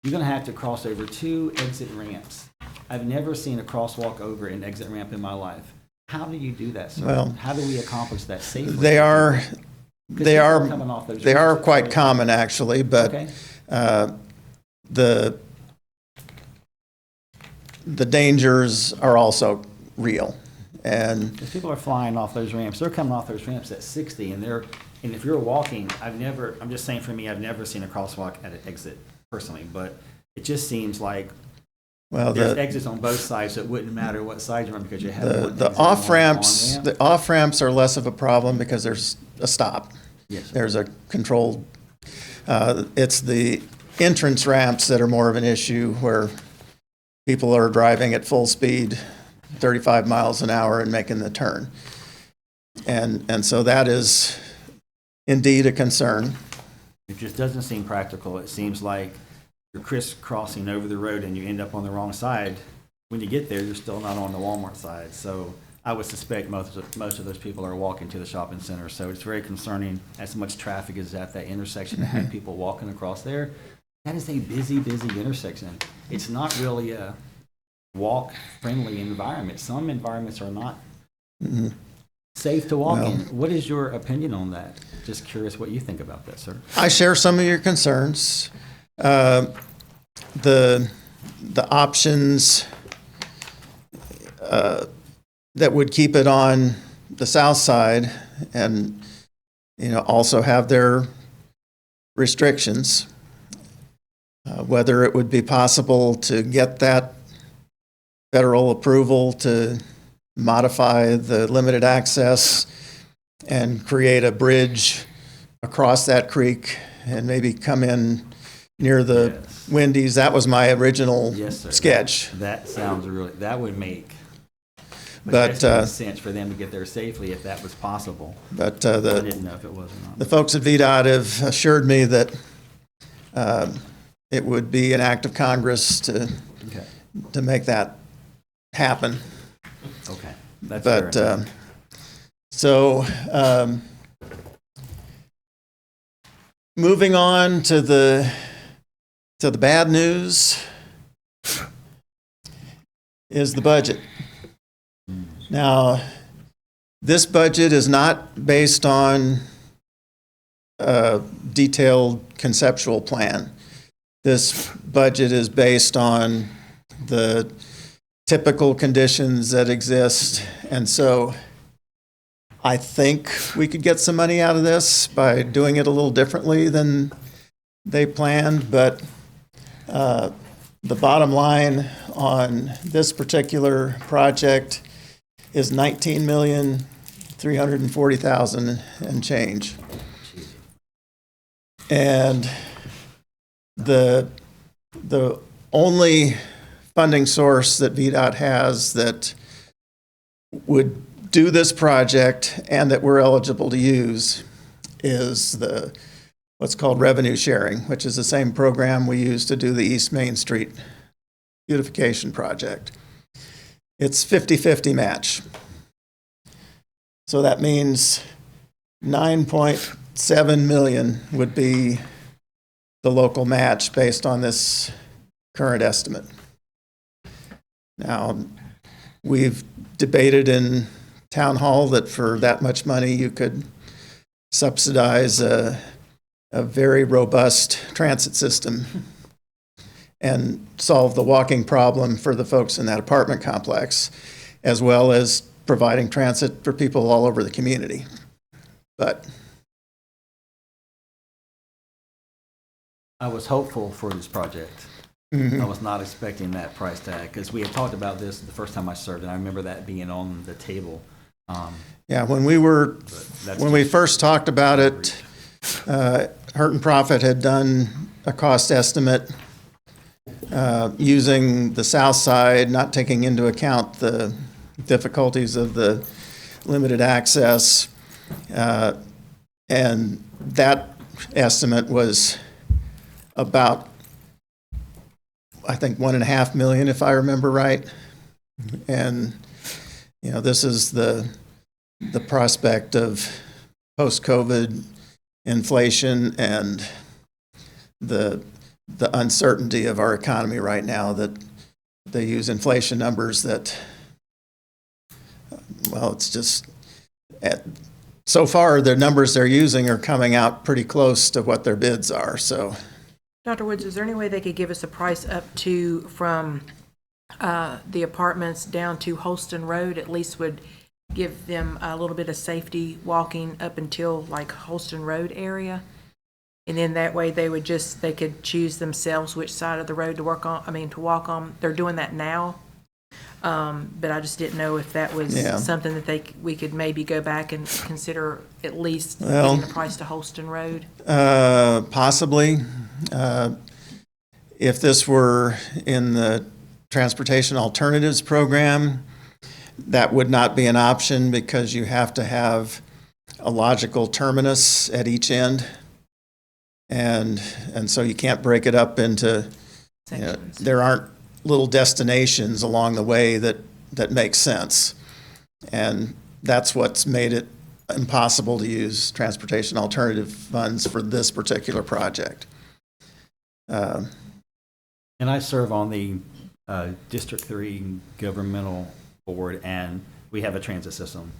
you're going to have to cross over 2 exit ramps. I've never seen a crosswalk over an exit ramp in my life. How do you do that, sir? Well, how do we accomplish that safely? They are coming off those ramps. quite common, actually, but Okay. the dangers are also real. And Because people are flying off those ramps. They're coming off those ramps at 60, and if you're walking, I'm just saying for me, I've never seen a crosswalk at an exit personally, but it just seems like well, there's the exits on both sides, so it wouldn't matter what side you're on because you have one exit the and off one ramps, on-ramp. the off ramps are less of a problem because there's a stop. Yes, sir. There's a controlled. It's the entrance ramps that are more of an issue where people are driving at full speed, 35 miles an hour, and making the turn. And so that is indeed a concern. It just doesn't seem practical. It seems like you're crisscrossing over the road and you end up on the wrong side. When you get there, you're still not on the Walmart side. So I would suspect most of those people are walking to the shopping center. So it's very concerning as much traffic is at that intersection to have people walking across there. That is a busy, busy intersection. It's not really a walk-friendly environment. Some environments are not safe to walk in. What is your opinion on that? Just curious what you think about that, sir. I share some of your concerns. The options that would keep it on the south side and, also have their restrictions, whether it would be possible to get that federal approval to modify the limited access and create a bridge across that creek and maybe come in near the Yes. Wendy's. That was my original Yes, sir. sketch. That sounds that would make But, sense for them to get there safely if that was possible. But I the didn't know if it was or not. the folks at VDOT have assured me that it would be an act of Congress to Okay. make that happen. Okay. That's fair But enough. moving on to the bad news is the budget. Now, this budget is not based on a detailed conceptual plan. This budget is based on the typical conditions that exist. And so I think we could get some money out of this by doing it a little differently than they planned. But the bottom line on this particular project is $19,340,000 and change. And the only funding source that VDOT has that would do this project and that we're eligible to use is what's called revenue sharing, which is the same program we use to do the East Main Street beautification project. It's 50-50 match. So that means 9.7 million would be the local match based on this current estimate. Now, we've debated in town hall that for that much money, you could subsidize a very robust transit system and solve the walking problem for the folks in that apartment complex, as well as providing transit for people all over the community. But I was hopeful for this project. I was not expecting that price tag, because we had talked about this the first time I served, and I remember that being on the table. yeah, when That's we just- first talked about it, Hurt and Profit had done a cost estimate using the south side, not taking into account the difficulties of the limited access. And that estimate was about, I think, 1.5 million, if I remember right. And, you know, this is the prospect of post-COVID inflation and the uncertainty of our economy right now, that they use inflation numbers that, well, it's just, so far, the numbers they're using are coming out pretty close to what their bids are, so. Dr. Woods, is there any way they could give us a price up to, from the apartments down to Holston Road? At least would give them a little bit of safety walking up until like Holston Road area? And then that way they could choose themselves which side of the road to walk on. They're doing that now. But I just didn't know if that was Yeah. something that we could maybe go back and consider at least Well- getting the price to Holston Road. Possibly. If this were in the Transportation Alternatives Program, that would not be an option because you have to have a logical terminus at each end. And so you can't break it up into, you know, Sections. there aren't little destinations along the way that make sense. And that's what's made it impossible to use transportation alternative funds for this particular project. And I serve on the District 3 governmental board, and we have a transit system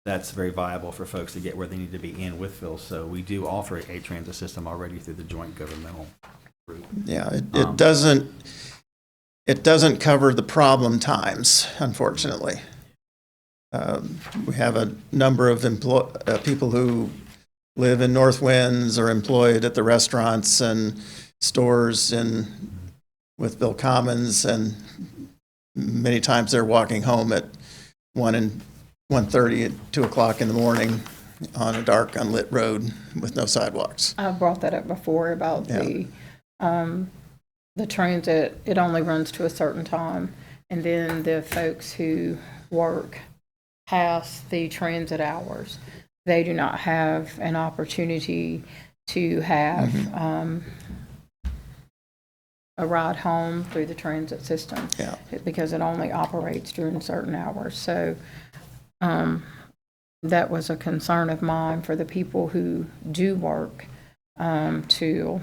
that's very viable for folks to get where they need to be in Wytheville. So we do offer a transit system already through the joint governmental group. Yeah, it doesn't cover the problem times, unfortunately. We have a number of people who live in North Winds or employed at the restaurants and stores in Wytheville Commons, and many times they're walking home at 1:30 and 2 o'clock in the morning on a dark, unlit road with no sidewalks. I brought that up before about the transit. It only runs to a certain time, and then the folks who work past the transit hours, they do not have an opportunity to have a ride home through the transit system. Yeah. Because it only operates during certain hours. So that was a concern of mine for the people who do work till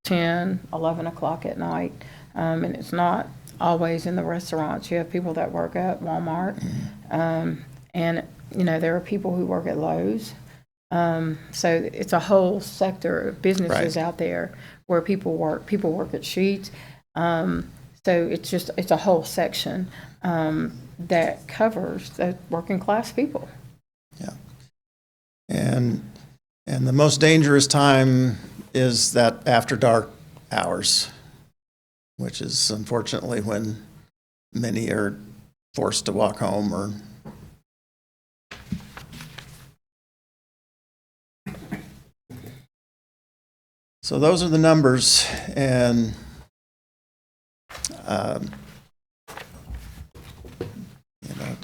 10, 11 o'clock at night. And it's not always in the restaurants. You have people that work at Walmart. And, you know, there are people who work at Lowe's. So it's a whole sector of businesses out there where people work. People work at Sheetz. So it's a whole section that covers the working class people. Yeah. And the most dangerous time is that after dark hours, which is unfortunately when many are forced to walk home or so those are the numbers, and you know,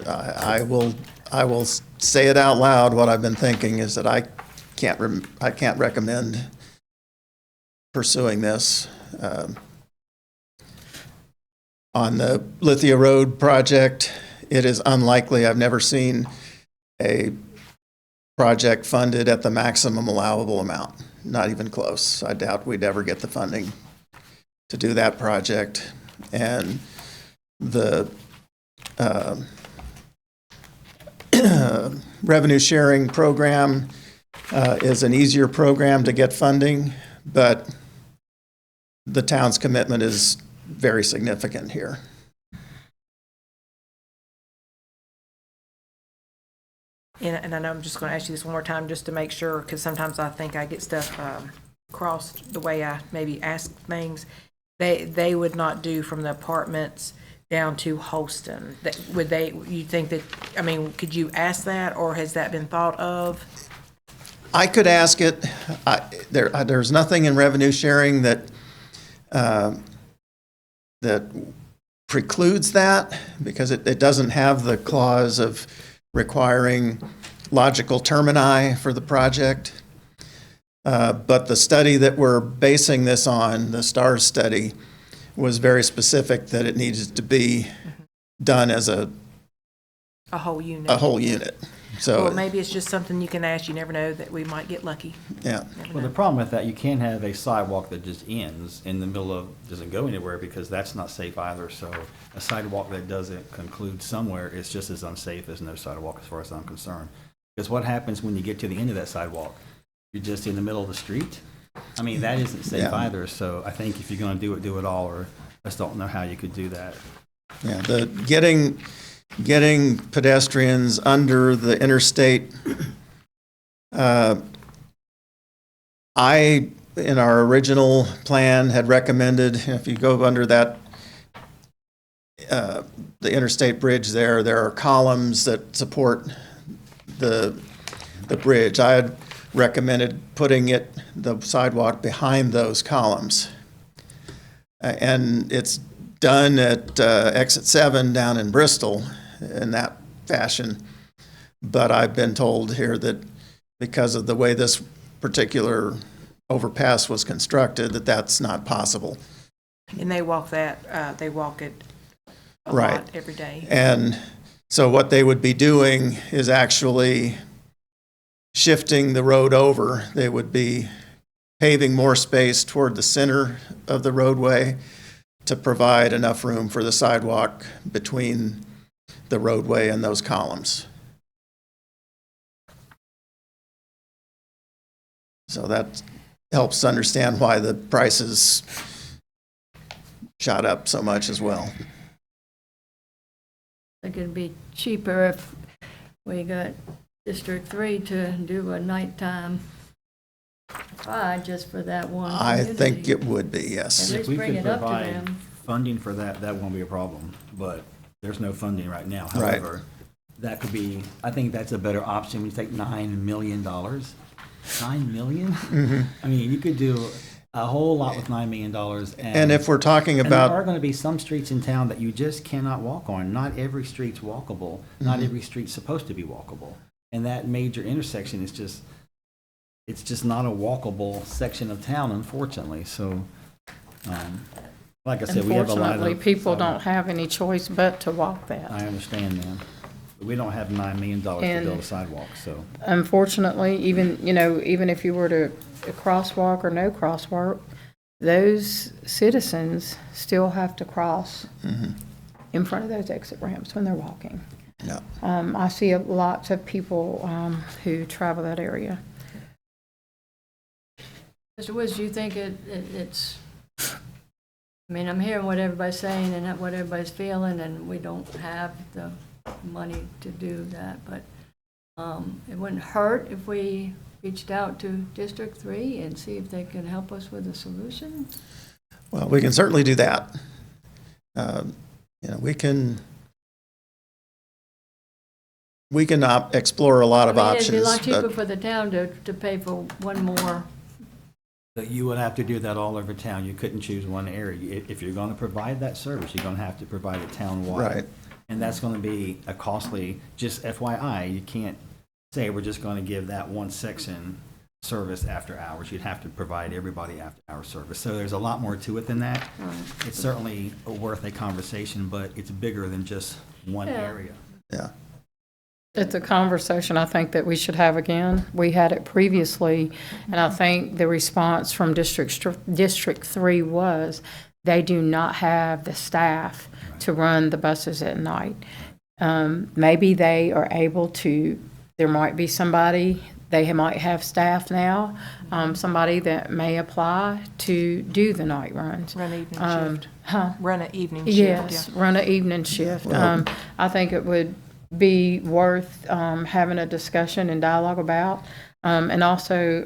I will say it out loud. What I've been thinking is that I can't recommend pursuing this. On the Lithia Road project, it is unlikely. I've never seen a project funded at the maximum allowable amount. Not even close. I doubt we'd ever get the funding to do that project. And the revenue sharing program is an easier program to get funding, but the town's commitment is very significant here. And I know I'm just going to ask you this one more time just to make sure, because sometimes I think I get stuff crossed the way I maybe ask things. They would not do from the apartments down to Holston. Would they, you think that, I mean, could you ask that, or has that been thought of? I could ask it. There's nothing in revenue sharing that that precludes that, because it doesn't have the clause of requiring logical termini for the project. But the study that we're basing this on, the STARS study, was very specific that it needed to be done as a whole unit. a whole unit. So, Well, maybe it's just something you can ask. You never know, that we might get lucky. yeah. Never Well, the know. problem with that, you can't have a sidewalk that just ends in the middle of, doesn't go anywhere, because that's not safe either. So a sidewalk that doesn't conclude somewhere is just as unsafe as no sidewalk, as far as I'm concerned. Because what happens when you get to the end of that sidewalk? You're just in the middle of the street? I mean, that isn't safe Yeah. either. So I think if you're gonna do it all, or I just don't know how you could do that. Yeah, getting pedestrians under the interstate. I, in our original plan, had recommended, if you go under that, the interstate bridge there are columns that support the bridge. I had recommended putting the sidewalk behind those columns. And it's done at exit 7 down in Bristol in that fashion. But I've been told here that because of the way this particular overpass was constructed, that's not possible. And they walk it a Right. lot every day. And so what they would be doing is actually shifting the road over. They would be paving more space toward the center of the roadway to provide enough room for the sidewalk between the roadway and those columns. So that helps understand why the prices shot up so much as well. I think it'd be cheaper if we got District 3 to do a nighttime ride just for that one I think community. it would be, yes. At If least we bring could it up to provide them. funding for that, that won't be a problem. But there's no funding right now. Right. However, that could be, I think that's a better option. When you take $9 million. $9 million? Mm-hmm. I mean, you could do a whole lot with $9 million. And if we're talking And there are about, going to be some streets in town that you just cannot walk on. Not every street's walkable. Not every street's supposed to be walkable. And that major intersection is just, it's just not a walkable section of town, unfortunately. So, like I said, we have a lot of. Unfortunately, people don't have any choice but to walk that. I understand that. But we don't have $9 million to And- build a sidewalk, so. Unfortunately, even if you were to crosswalk or no crosswalk, those citizens still have to cross in front of those exit ramps when they're walking. yeah. I see lots of people who travel that area. Mr. Woods, do you think it's, I mean, I'm hearing what everybody's saying and what everybody's feeling, and we don't have the money to do that, but it wouldn't hurt if we reached out to District 3 and see if they can help us with a solution? Well, we can certainly do that. We can explore a lot of options. It'd be a lot cheaper but- for the town to pay for one more. But you would have to do that all over town. You couldn't choose one area. If you're going to provide that service, you're going to have to provide it townwide. Right. And that's going to be a costly, just FYI, you can't say we're just going to give that one section service after hours. You'd have to provide everybody after hour service. So there's a lot more to it than that. It's certainly worth a conversation, but it's bigger than just one Yeah. area. Yeah. It's a conversation I think that we should have again. We had it previously, and I think the response from District 3 was they do not have the staff to run the buses at night. Maybe they are able to, there might be somebody, they might have staff now, somebody that may apply to do the night runs. Run an evening shift. Huh? Run an evening shift, Yes, run an evening shift. I think it would be worth having a discussion and dialogue about. And also,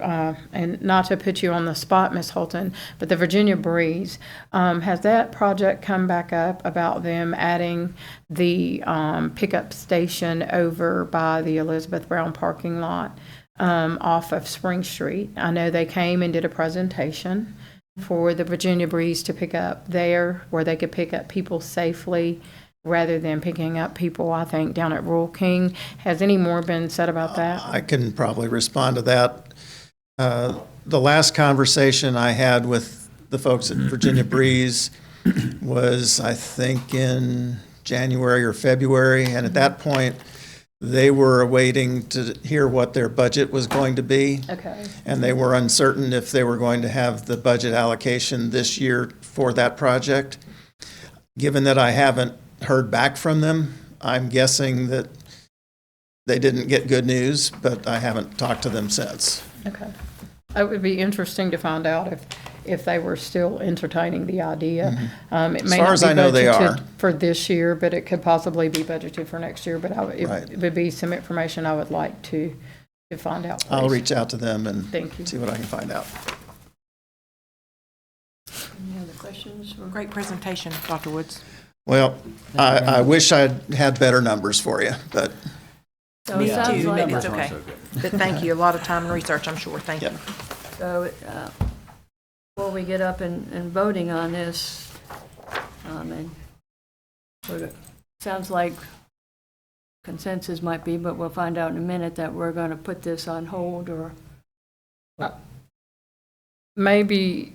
and not to put you on the spot, Ms. Holton, but the Virginia Breeze, has that project come back up about them adding the pickup station over by the Elizabeth Brown parking lot off of Spring Street? I know they came and did a presentation for the Virginia Breeze to pick up there, where they could pick up people safely rather than picking up people, I think, down at Rural King. Has any more been said about that? I can probably respond to that. The last conversation I had with the folks at Virginia Breeze was, I think, in January or February, and at that point, they were awaiting to hear what their budget was going to be. Okay. And they were uncertain if they were going to have the budget allocation this year for that project. Given that I haven't heard back from them, I'm guessing that they didn't get good news, but I haven't talked to them since. Okay. It would be interesting to find out if they were still entertaining the idea. It may As far not as be I know, they are. budgeted for this year, but it could possibly be budgeted for next year. But Right. it would be some information I would like to find out. I'll please. reach out to them and Thank you. see what I can find out. Any other questions? Great presentation, Dr. Woods. Well, I wish I'd had better numbers for you, but So Me it sounds too. like, It's okay. But thank you. A lot of time and research, I'm sure. Thank you. Yep. so before we get up and voting on this, and sounds like consensus might be, but we'll find out in a minute, that we're going to put this on hold, or Maybe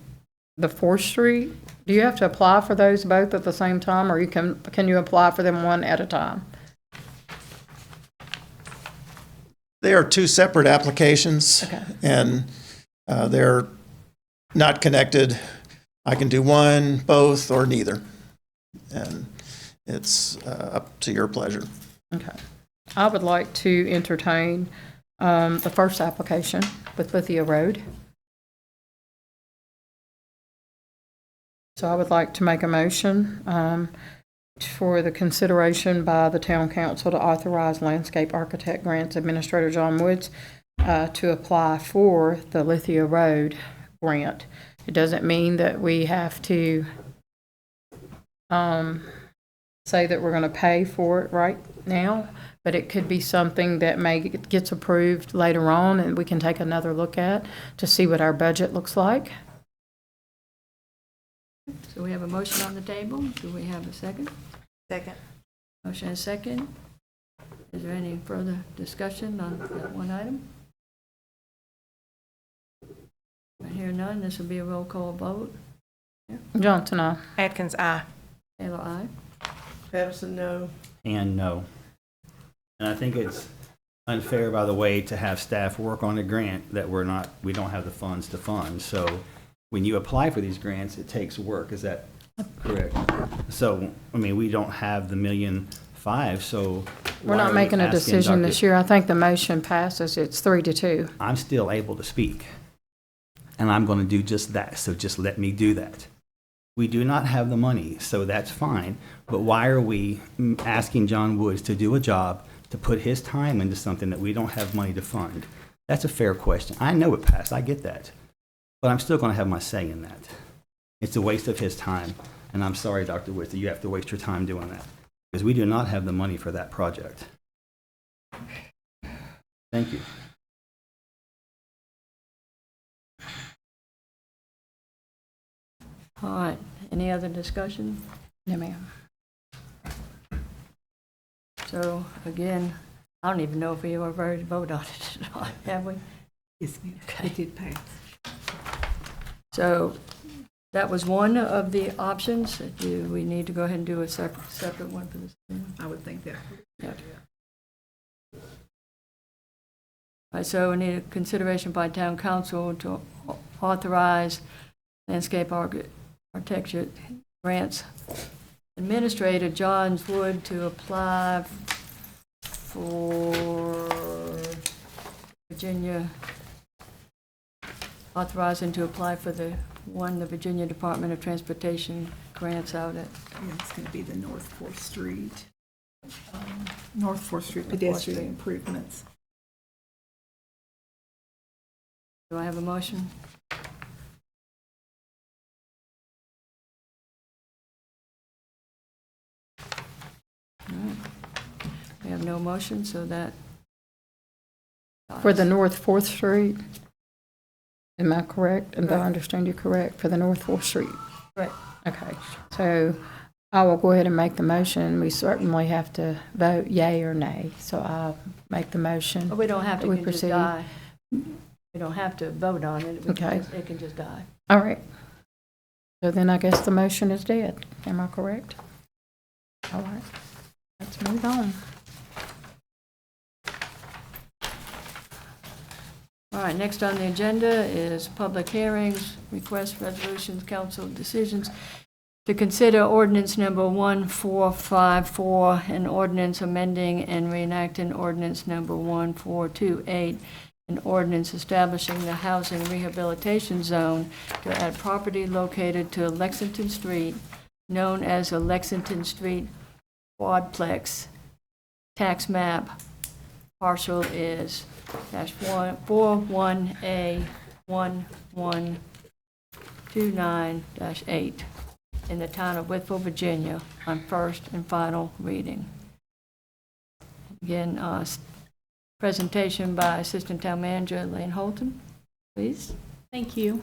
the 4th Street, do you have to apply for those both at the same time, or can you apply for them one at a time? they are two separate applications. Okay. And they're not connected. I can do one, both, or neither. And it's up to your pleasure. Okay. I would like to entertain the first application with Lithia Road. So I would like to make a motion for the consideration by the town council to authorize landscape architect grants administrator John Woods to apply for the Lithia Road grant. It doesn't mean that we have to say that we're going to pay for it right now, but it could be something that gets approved later on, and we can take another look at to see what our budget looks like. so we have a motion on the table. Do we have a second? Second. Motion and second. Is there any further discussion on that one item? I hear none. This will be a roll call vote. Johnson, aye. Atkins, aye. Taylor, aye. Patterson, no. And no. And I think it's unfair, by the way, to have staff work on a grant that we don't have the funds to fund. So when you apply for these grants, it takes work. Is that correct? So, I mean, we don't have the $1.5 million, so. We're not making a decision this year. I think the motion passes. It's 3-2. I'm still able to speak, and I'm going to do just that, so just let me do that. We do not have the money, so that's fine, but why are we asking John Woods to do a job, to put his time into something that we don't have money to fund? That's a fair question. I know it passed, I get that, but I'm still going to have my say in that. It's a waste of his time, and I'm sorry, Dr. Woods, that you have to waste your time doing that, because we do not have the money for that project. Thank you. All right. Any other discussion? No, ma'am. So again, I don't even know if we ever voted on it or not, have we? Yes, ma'am. It did pass. So that was one of the options. Do we need to go ahead and do a separate one for this? I would think that. Yeah. All right, so we need a consideration by town council to authorize landscape Architecture Grants Administrator John Wood to apply for Virginia, authorizing to apply for the Virginia Department of Transportation grants out at Yeah, it's going to be the North 4th Street, North 4th Street pedestrian improvements. Do I have a motion? All right. We have no motion, so that. For the North 4th Street, am I correct? And do I understand you correct? For the North 4th Street? Right. Okay, so I will go ahead and make the motion. We certainly have to vote yea or nay, so I'll make the motion. But we don't have to, We it can just proceed. die. We don't have to vote on it. Okay. It can just die. All right. So then I guess the motion is dead. Am I correct? All right. Let's move on. All right, next on the agenda is public hearings, requests, resolutions, council decisions to consider ordinance number 1454, an ordinance amending and reenacting ordinance number 1428, an ordinance establishing the housing rehabilitation zone to add property located to Lexington Street, known as a Lexington Street quadplex. Tax map parcel is -41A1129-8 in the town of Wytheville, Virginia, on first and final reading. Again, presentation by Assistant Town Manager Elaine Holton, please. Thank you.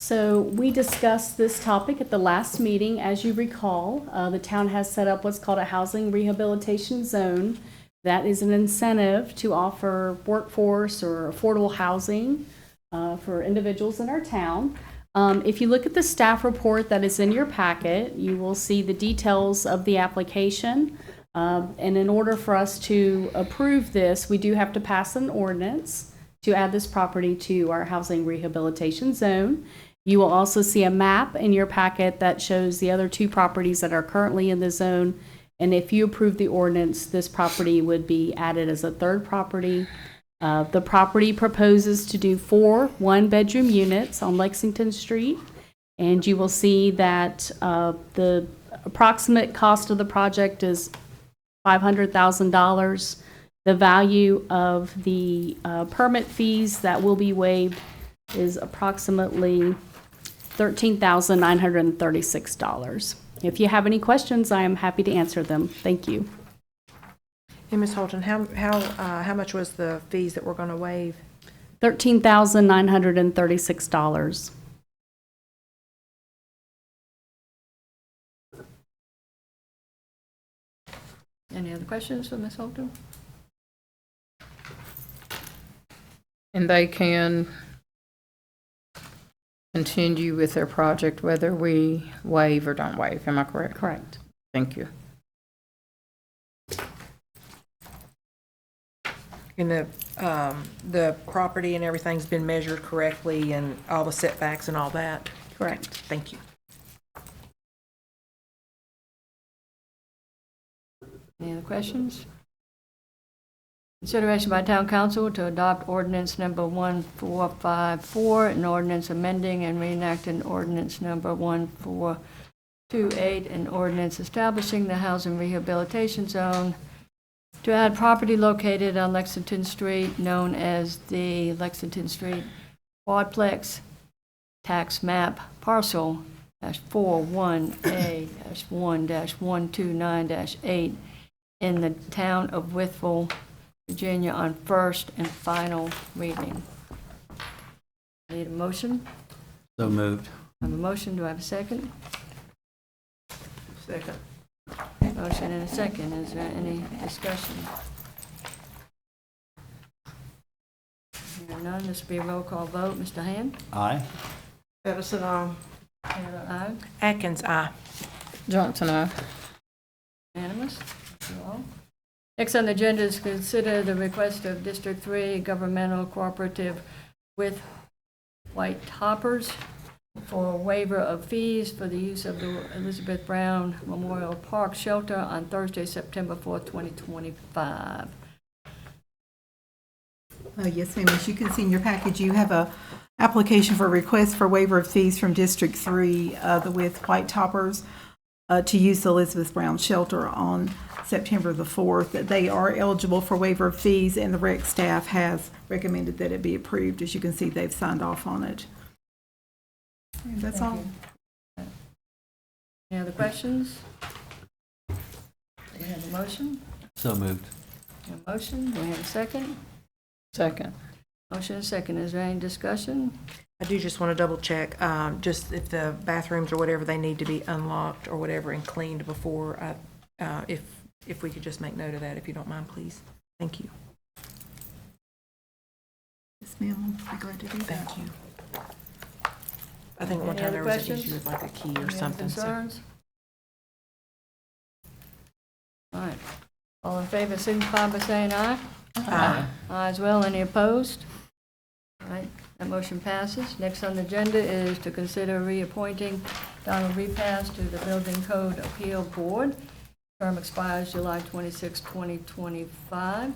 So we discussed this topic at the last meeting. As you recall, the town has set up what's called a housing rehabilitation zone. That is an incentive to offer workforce or affordable housing for individuals in our town. If you look at the staff report that is in your packet, you will see the details of the application. And in order for us to approve this, we do have to pass an ordinance to add this property to our housing rehabilitation zone. You will also see a map in your packet that shows the other two properties that are currently in the zone. And if you approve the ordinance, this property would be added as a third property. The property proposes to do 4 one-bedroom units on Lexington Street. And you will see that the approximate cost of the project is $500,000. The value of the permit fees that will be waived is approximately $13,936. If you have any questions, I am happy to answer them. Thank you. And Ms. Holton, how much was the fees that we're going to waive? $13,936. Any other questions for Ms. Holton? And they can continue with their project whether we waive or don't waive. Am I correct? Correct. Thank you. And the property and everything's been measured correctly and all the setbacks and all that? Correct. Thank you. Any other questions? Consideration by Town Council to adopt ordinance number 1454, an ordinance amending and reenacting ordinance number 1428, an ordinance establishing the housing rehabilitation zone to add property located on Lexington Street known as the Lexington Street quadplex. Tax map parcel -41A-1-129-8 in the town of Wytheville, Virginia, on first and final reading. Need a motion? So moved. I have a motion. Do I have a second? Second. Motion and a second. Is there any discussion? Hearing none, this will be a roll call vote. Mr. Hand? Aye. Edison, aye. Taylor, aye. Atkins, aye. Johnson, aye. Unanimous? Thank you all. Next on the agenda is consider the request of District 3 Governmental Cooperative with White Toppers for a waiver of fees for the use of the Elizabeth Brown Memorial Park Shelter on Thursday, September 4th, 2025. Yes, ma'am. As you can see in your package, you have a application for request for waiver of fees from District 3, the with White Toppers, to use the Elizabeth Brown Shelter on September the 4th. That they are eligible for waiver of fees, and the rec staff has recommended that it be approved. As you can see, they've signed off on it. And that's all. Any other questions? Do we have a motion? So moved. A motion, do we have a second? Second. Motion and second, is there any discussion? I do just want to double check, just if the bathrooms or whatever, they need to be unlocked or whatever and cleaned before, if we could just make note of that, if you don't mind, please. Thank you. Yes, ma'am. I'd be glad to do that. Thank you. I think one Any time other there was an questions? issue with like a key Any or other something. So concerns? All right, all in favor signify by saying aye. Aye. Aye as well, any opposed? All right, that motion passes. Next on the agenda is to consider reappointing Donald Repass to the Building Code Appeal Board. Term expires July 26, 2025.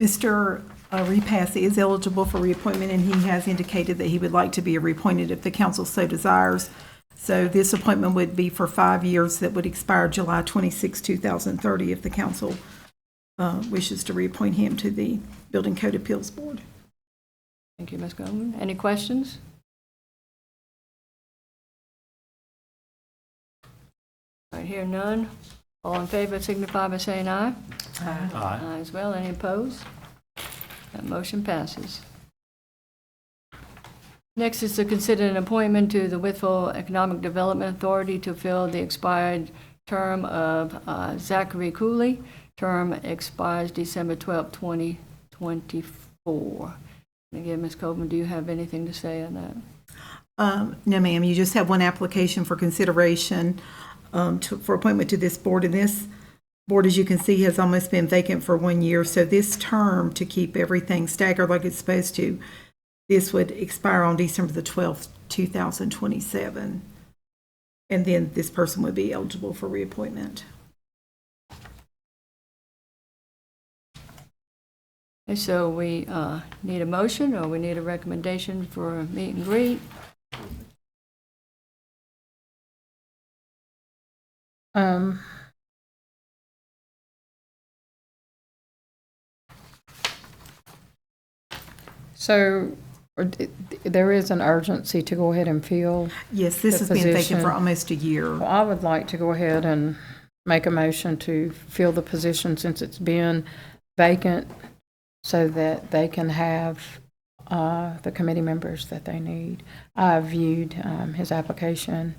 Mr. Repass is eligible for reappointment, and he has indicated that he would like to be reappointed if the council so desires. So this appointment would be for 5 years that would expire July 26, 2030, if the council wishes to reappoint him to the Building Code Appeals Board. Thank you, Ms. Goldman. Any questions? All right, here none. All in favor signify by saying aye. Aye. Aye as well. Any opposed? That motion passes. Next is to consider an appointment to the Wytheville Economic Development Authority to fill the expired term of Zachary Cooley. Term expires December 12, 2024. And again, Ms. Coleman, do you have anything to say on that? No, ma'am. You just have one application for consideration for appointment to this board, and this board, as you can see, has almost been vacant for 1 year. So this term, to keep everything staggered like it's supposed to, this would expire on December the 12th, 2027. And then this person would be eligible for reappointment. Okay, so we need a motion, or we need a recommendation for a meet and greet. So there is an urgency to go ahead and fill. Yes, this The has been vacant position. for almost a year. Well, I would like to go ahead and make a motion to fill the position since it's been vacant so that they can have the committee members that they need. I viewed his application.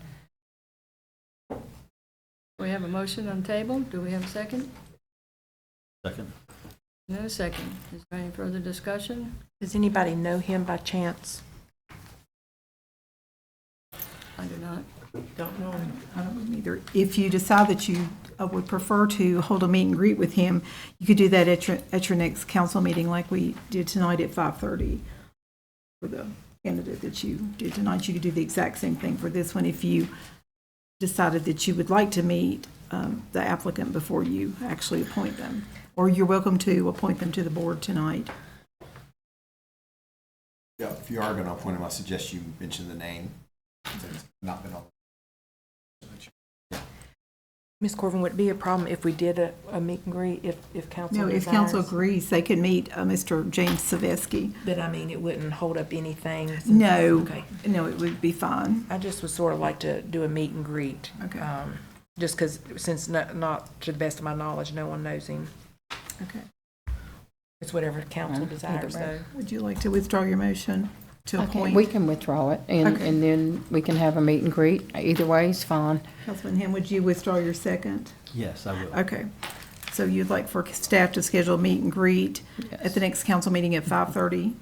We have a motion on the table. Do we have a second? Second. No second. Is there any further discussion? does anybody know him by chance? I do not. Don't know him. I don't know either. If you decide that you would prefer to hold a meet and greet with him, you could do that at your next council meeting like we did tonight at 5:30. For the candidate that you did tonight, you could do the exact same thing for this one if you decided that you would like to meet the applicant before you actually appoint them. Or you're welcome to appoint them to the board tonight. Yeah, if you are going to appoint him, I suggest you mention the name. It's not been on. Ms. Corvin, would it be a problem if we did a meet and greet if council No, if desires? council agrees, they could meet Mr. James Saveski. But I mean, it wouldn't hold up anything? since- No, Okay. no, it would be fine. I just would sort of like to do a meet and greet. Okay. Just because, since not to the best of my knowledge, no one knows him. Okay. It's whatever council desires, though. Would you like to withdraw your motion to Okay, appoint? we can withdraw it, and Okay. and then we can have a meet and greet. Either way is fine. Councilman Ham, would you withdraw your second? Yes, I will. Okay. So you'd like for staff to schedule a meet and greet at the next council meeting at 5:30?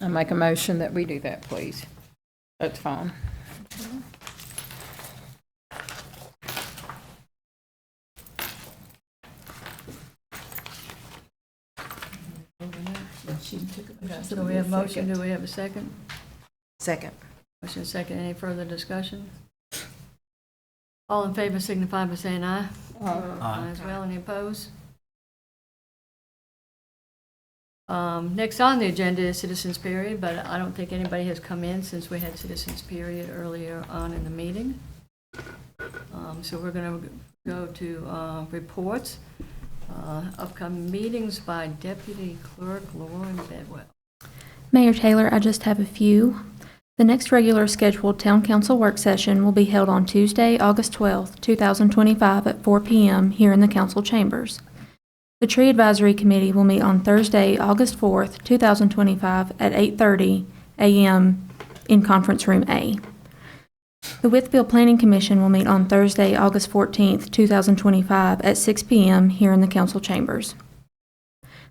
I make a motion that we do that, please. That's fine. So we have a motion. Do we have a second? Second. Motion is second. Any further discussion? All in favor signify by saying aye. Aye as well. Any opposed? Next on the agenda is citizens period, but I don't think anybody has come in since we had citizens period earlier on in the meeting. So we're going to go to reports. Upcoming meetings by Deputy Clerk Lauren Bedwell. Mayor Taylor, I just have a few. The next regular scheduled Town Council work session will be held on Tuesday, August 12th, 2025 at 4 p.m. here in the Council Chambers. The Tree Advisory Committee will meet on Thursday, August 4th, 2025 at 8:30 a.m. in Conference Room A. The Wytheville Planning Commission will meet on Thursday, August 14th, 2025 at 6 p.m. here in the Council Chambers.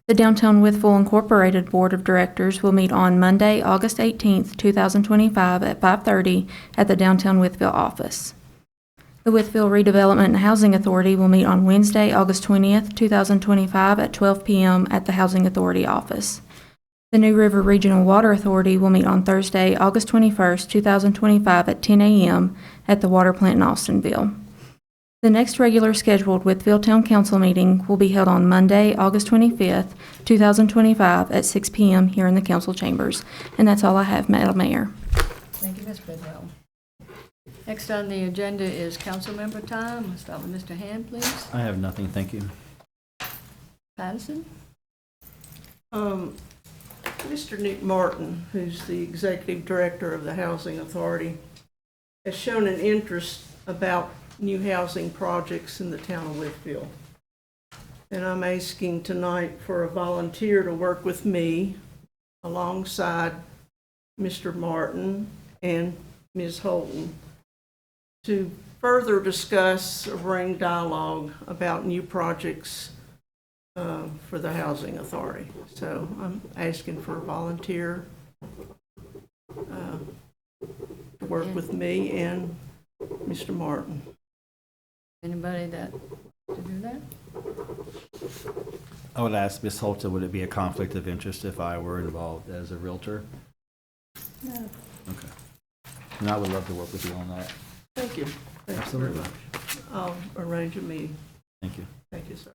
The Downtown Wytheville Incorporated Board of Directors will meet on Monday, August 18th, 2025 at 5:30 at the Downtown Wytheville office. The Wytheville Redevelopment and Housing Authority will meet on Wednesday, August 20th, 2025 at 12 p.m. at the Housing Authority office. The New River Regional Water Authority will meet on Thursday, August 21st, 2025 at 10 a.m. at the water plant in Austinville. The next regular scheduled Wytheville Town Council meeting will be held on Monday, August 25th, 2025 at 6 p.m. here in the Council Chambers. And that's all I have, Madam Mayor. Thank you, Ms. Bedwell. Next on the agenda is council member time. We'll start with Mr. Hand, please. I have nothing, thank you. Patterson? Mr. Nick Martin, who's the executive director of the Housing Authority, has shown an interest about new housing projects in the town of Wytheville. And I'm asking tonight for a volunteer to work with me alongside Mr. Martin and Ms. Holton to further discuss or bring dialogue about new projects for the Housing Authority. So I'm asking for a volunteer to work with me and Mr. Martin. Anybody that to do that? I would ask Ms. Holta, would it be a conflict of interest if I were involved as a realtor? No. Okay. And I would love to work with you on that. Thank you. Thanks Absolutely. very much. I'll arrange a meeting. Thank you. Thank you, sir.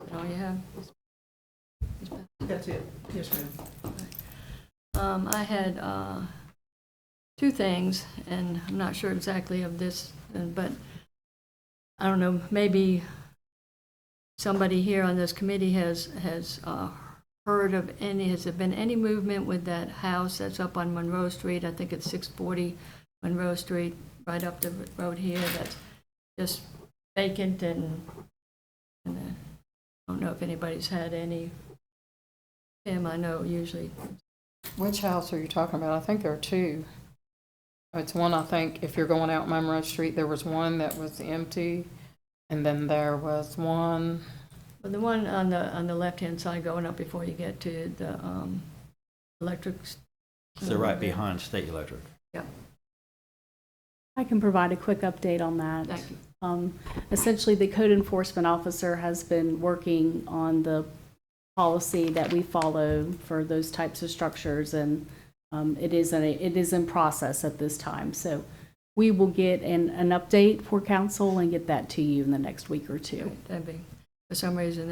Is that all you have? That's it. Yes, ma'am. I had two things, and I'm not sure exactly of this, but I don't know, maybe somebody here on this committee has heard of any, has there been any movement with that house that's up on Monroe Street? I think it's 640 Monroe Street, right up the road here, that's just vacant, and I don't know if anybody's had any. Tim, I know usually. Which house are you talking about? I think there are two. It's one, I think, if you're going out Monroe Street, there was one that was empty, and then there was one. But the one on the left-hand side going up before you get to the electric. So right behind State Electric. Yeah. I can provide a quick update on that. Thank you. Essentially, the code enforcement officer has been working on the policy that we follow for those types of structures, and it is in process at this time. So we will get an update for council and get that to you in the next week or two. That'd be, for some reason,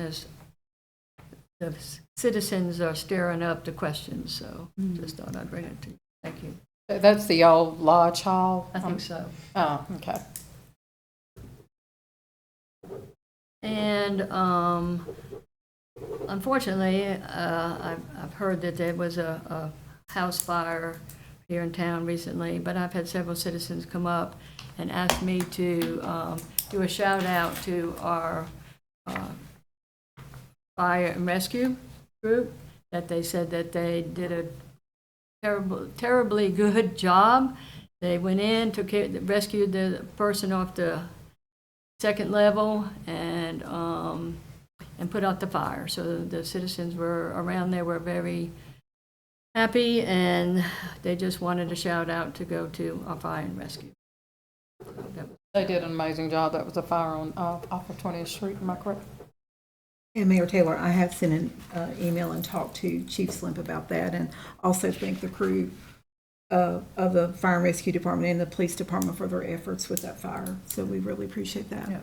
the citizens are stirring up the questions, so just thought I'd bring it to you. Thank you. That's the old Lodge Hall? I think so. Oh, okay. And unfortunately, I've heard that there was a house fire here in town recently, but I've had several citizens come up and ask me to do a shout out to our fire and rescue group, that they said that they did a terribly good job. They went in, rescued the person off the second level, and put out the fire. So the citizens were around there were very happy, and they just wanted a shout out to go to our fire and rescue. They did an amazing job. That was a fire on off of 20th Street, am I correct? And Mayor Taylor, I have sent an email and talked to Chief Slimp about that, and also thank the crew of the Fire and Rescue Department and the Police Department for their efforts with that fire. So we really appreciate that. Yeah.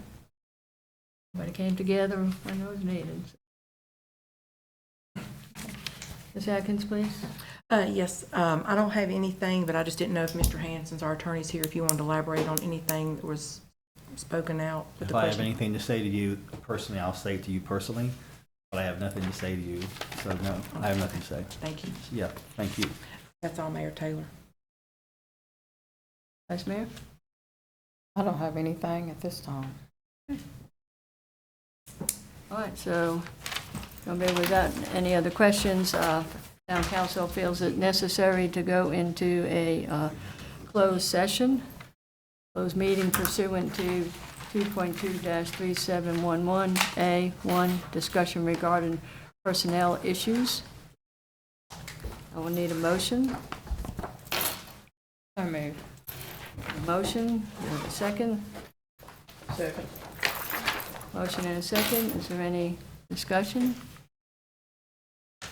Everybody came together when it was needed. Ms. Atkins, please. Yes, I don't have anything, but I just didn't know if Mr. Hanson's, our attorney's here, if you wanted to elaborate on anything that was spoken out with If the I have question. anything to say to you personally, I'll say it to you personally, but I have nothing to say to you, so no, I have nothing to say. Thank you. Yeah, thank you. That's all, Mayor Taylor. Vice Mayor? I don't have anything at this time. All right, so, nobody without any other questions, Town Council feels it necessary to go into a closed session, closed meeting pursuant to 2.2-3711A1, discussion regarding personnel issues. I will need a motion. So moved. A motion, we have a second. Second. Motion and a second. Is there any discussion?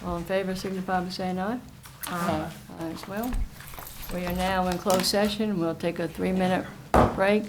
All in favor signify by saying aye. Aye as well. We are now in closed session. We'll take a 3-minute break.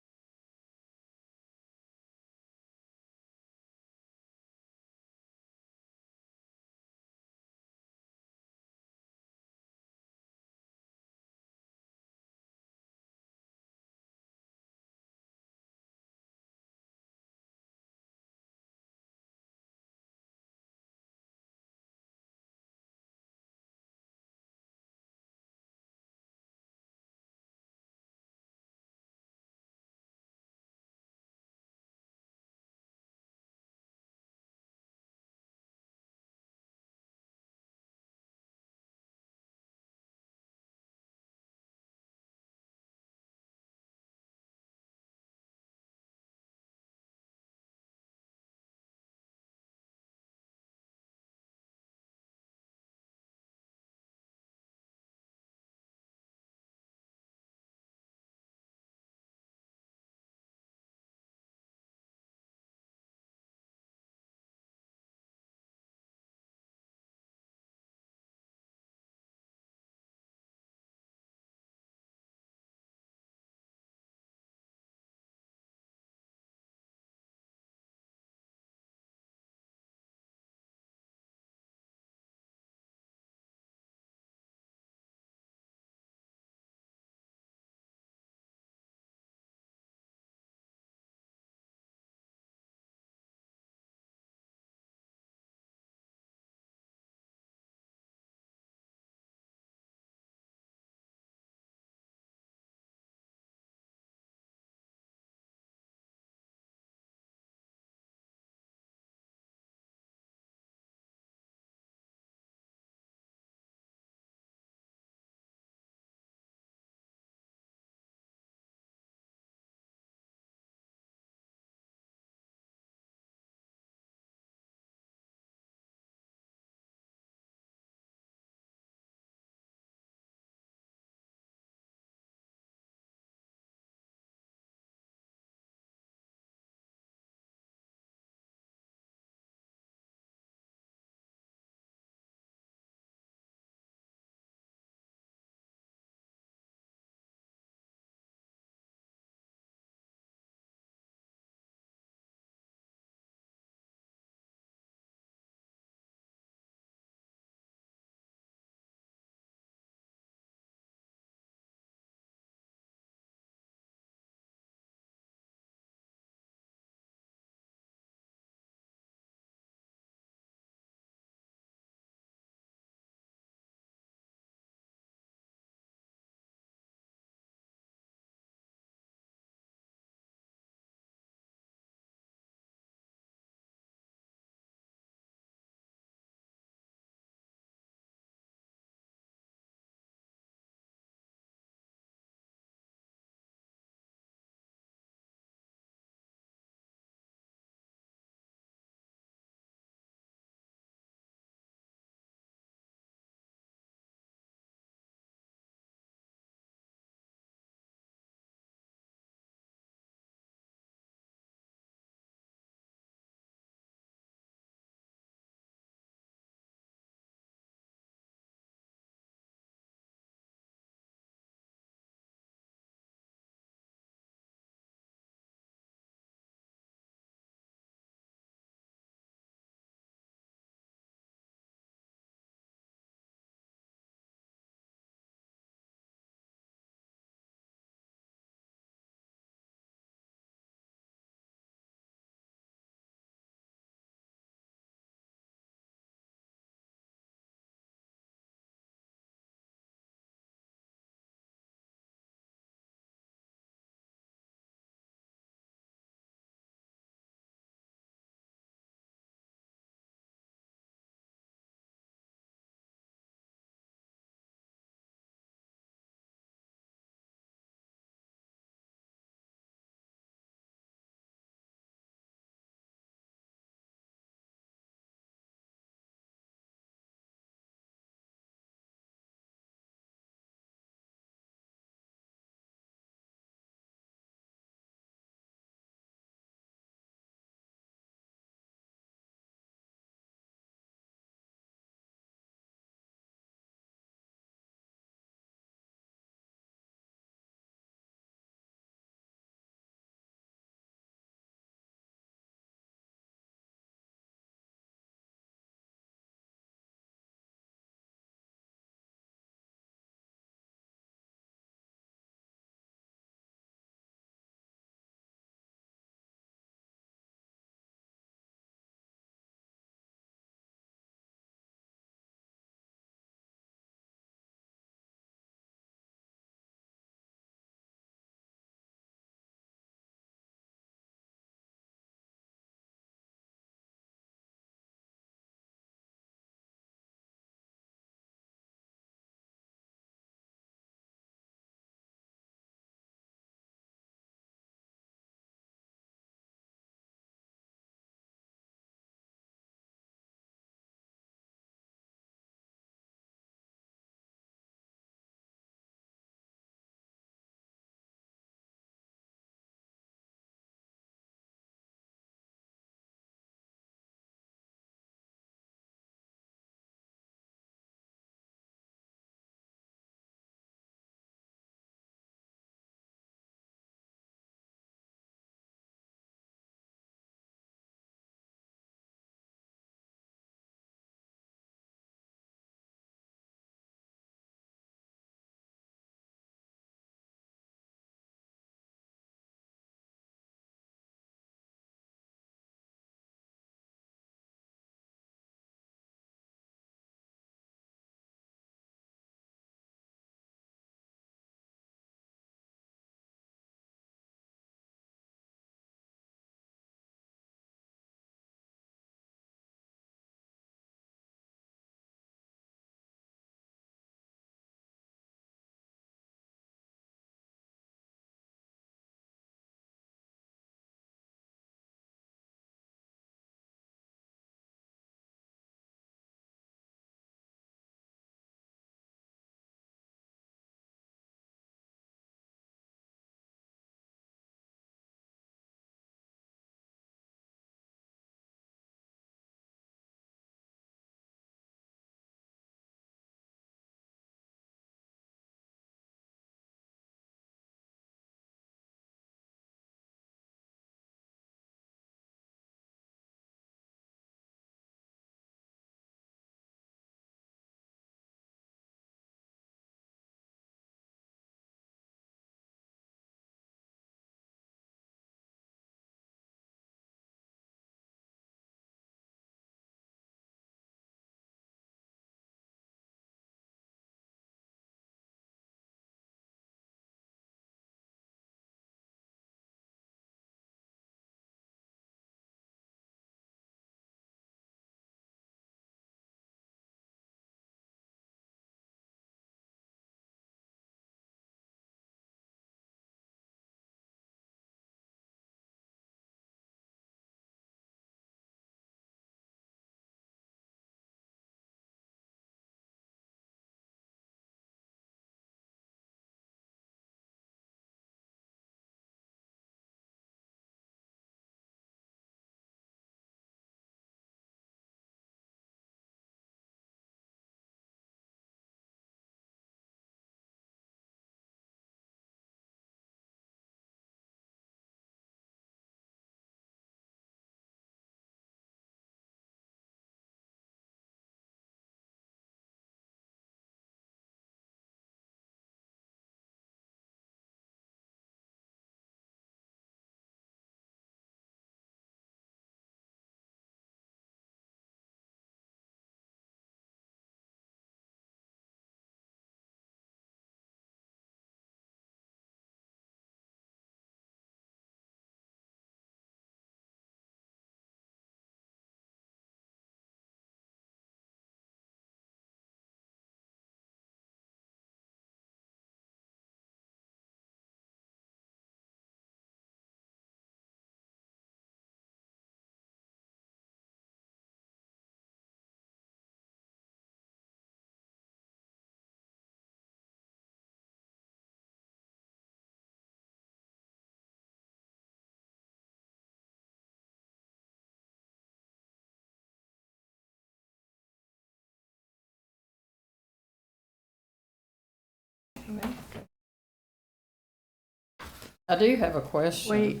I do have a question. We,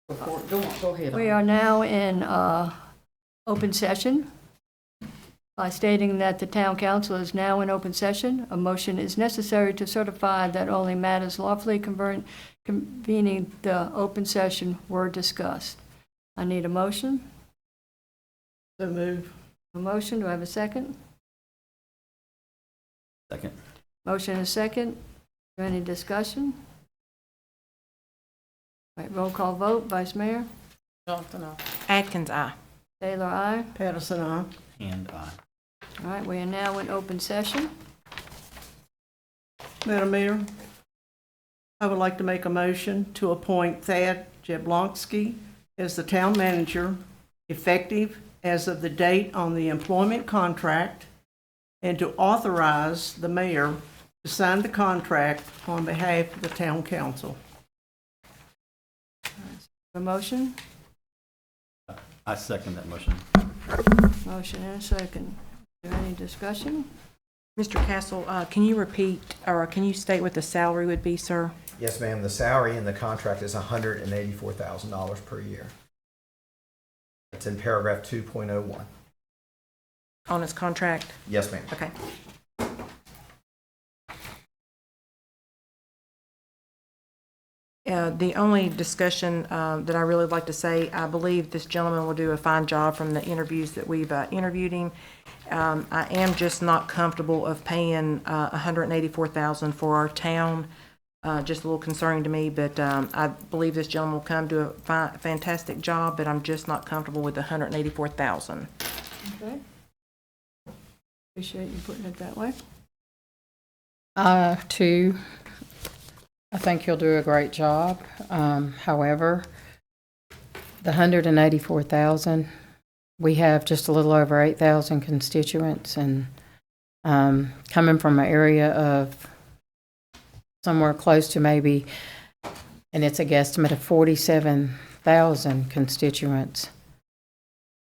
Go ahead. we are now in open session. By stating that the town council is now in open session, a motion is necessary to certify that only matters lawfully convening the open session were discussed. I need a motion. So move. A motion, do I have a second? Second. Motion and a second. Is there any discussion? All right, roll call vote. Vice Mayor? Johnson, aye. Atkins, aye. Taylor, aye. Patterson, aye. And aye. All right, we are now in open session. Madam Mayor, I would like to make a motion to appoint Thad Jablonski as the town manager, effective as of the date on the employment contract, and to authorize the mayor to sign the contract on behalf of the town council. A motion? I second that motion. Motion and a second. Is there any discussion? Mr. Castle, can you repeat, or can you state what the salary would be, sir? Yes, ma'am. The salary in the contract is $184,000 per year. It's in paragraph 2.01. On his contract? Yes, ma'am. Okay. The only discussion that I really like to say, I believe this gentleman will do a fine job from the interviews that we've interviewed him. I am just not comfortable of paying $184,000 for our town. Just a little concerning to me, but I believe this gentleman will come do a fantastic job, but I'm just not comfortable with the $184,000. Okay. Appreciate you putting it that way. Too, I think you'll do a great job. However, the 184,000, we have just a little over 8,000 constituents, and coming from an area of somewhere close to maybe, and it's a guesstimate of 47,000 constituents,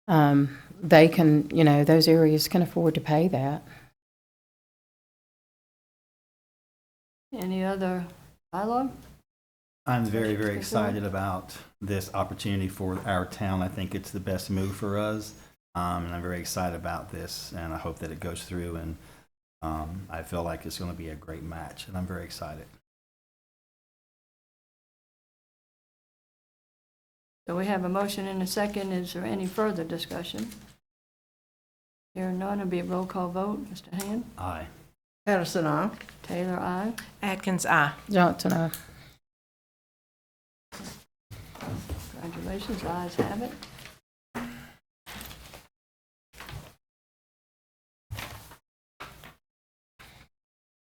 they can, those areas can afford to pay that. Any other dialogue? I'm very, very excited about this opportunity for our town. I think it's the best move for us, and I'm very excited about this, and I hope that it goes through, and I feel like it's going to be a great match, and I'm very excited. So we have a motion and a second. Is there any further discussion? Hearing none, it'll be a roll call vote. Mr. Hand? Aye. Patterson, aye. Taylor, aye. Atkins, aye. Johnson, aye. Congratulations, ayes have it.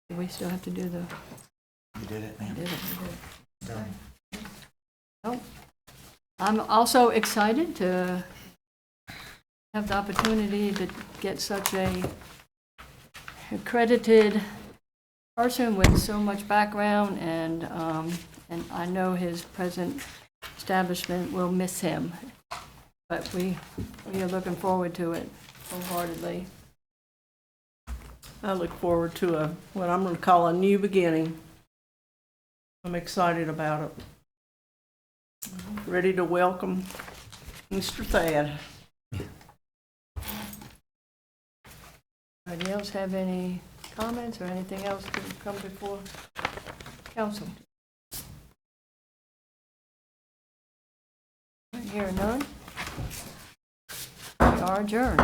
Do we still have to do the... You did it, We ma'am. did it, we did it. Done. Oh. I'm also excited to have the opportunity to get such a accredited person with so much background, and I know his present establishment will miss him, but we are looking forward to it wholeheartedly. I look forward to what I'm going to call a new beginning. I'm excited about it. Ready to welcome Mr. Thad. Anybody else have any comments or anything else to come before council? Hearing none. We are adjourned.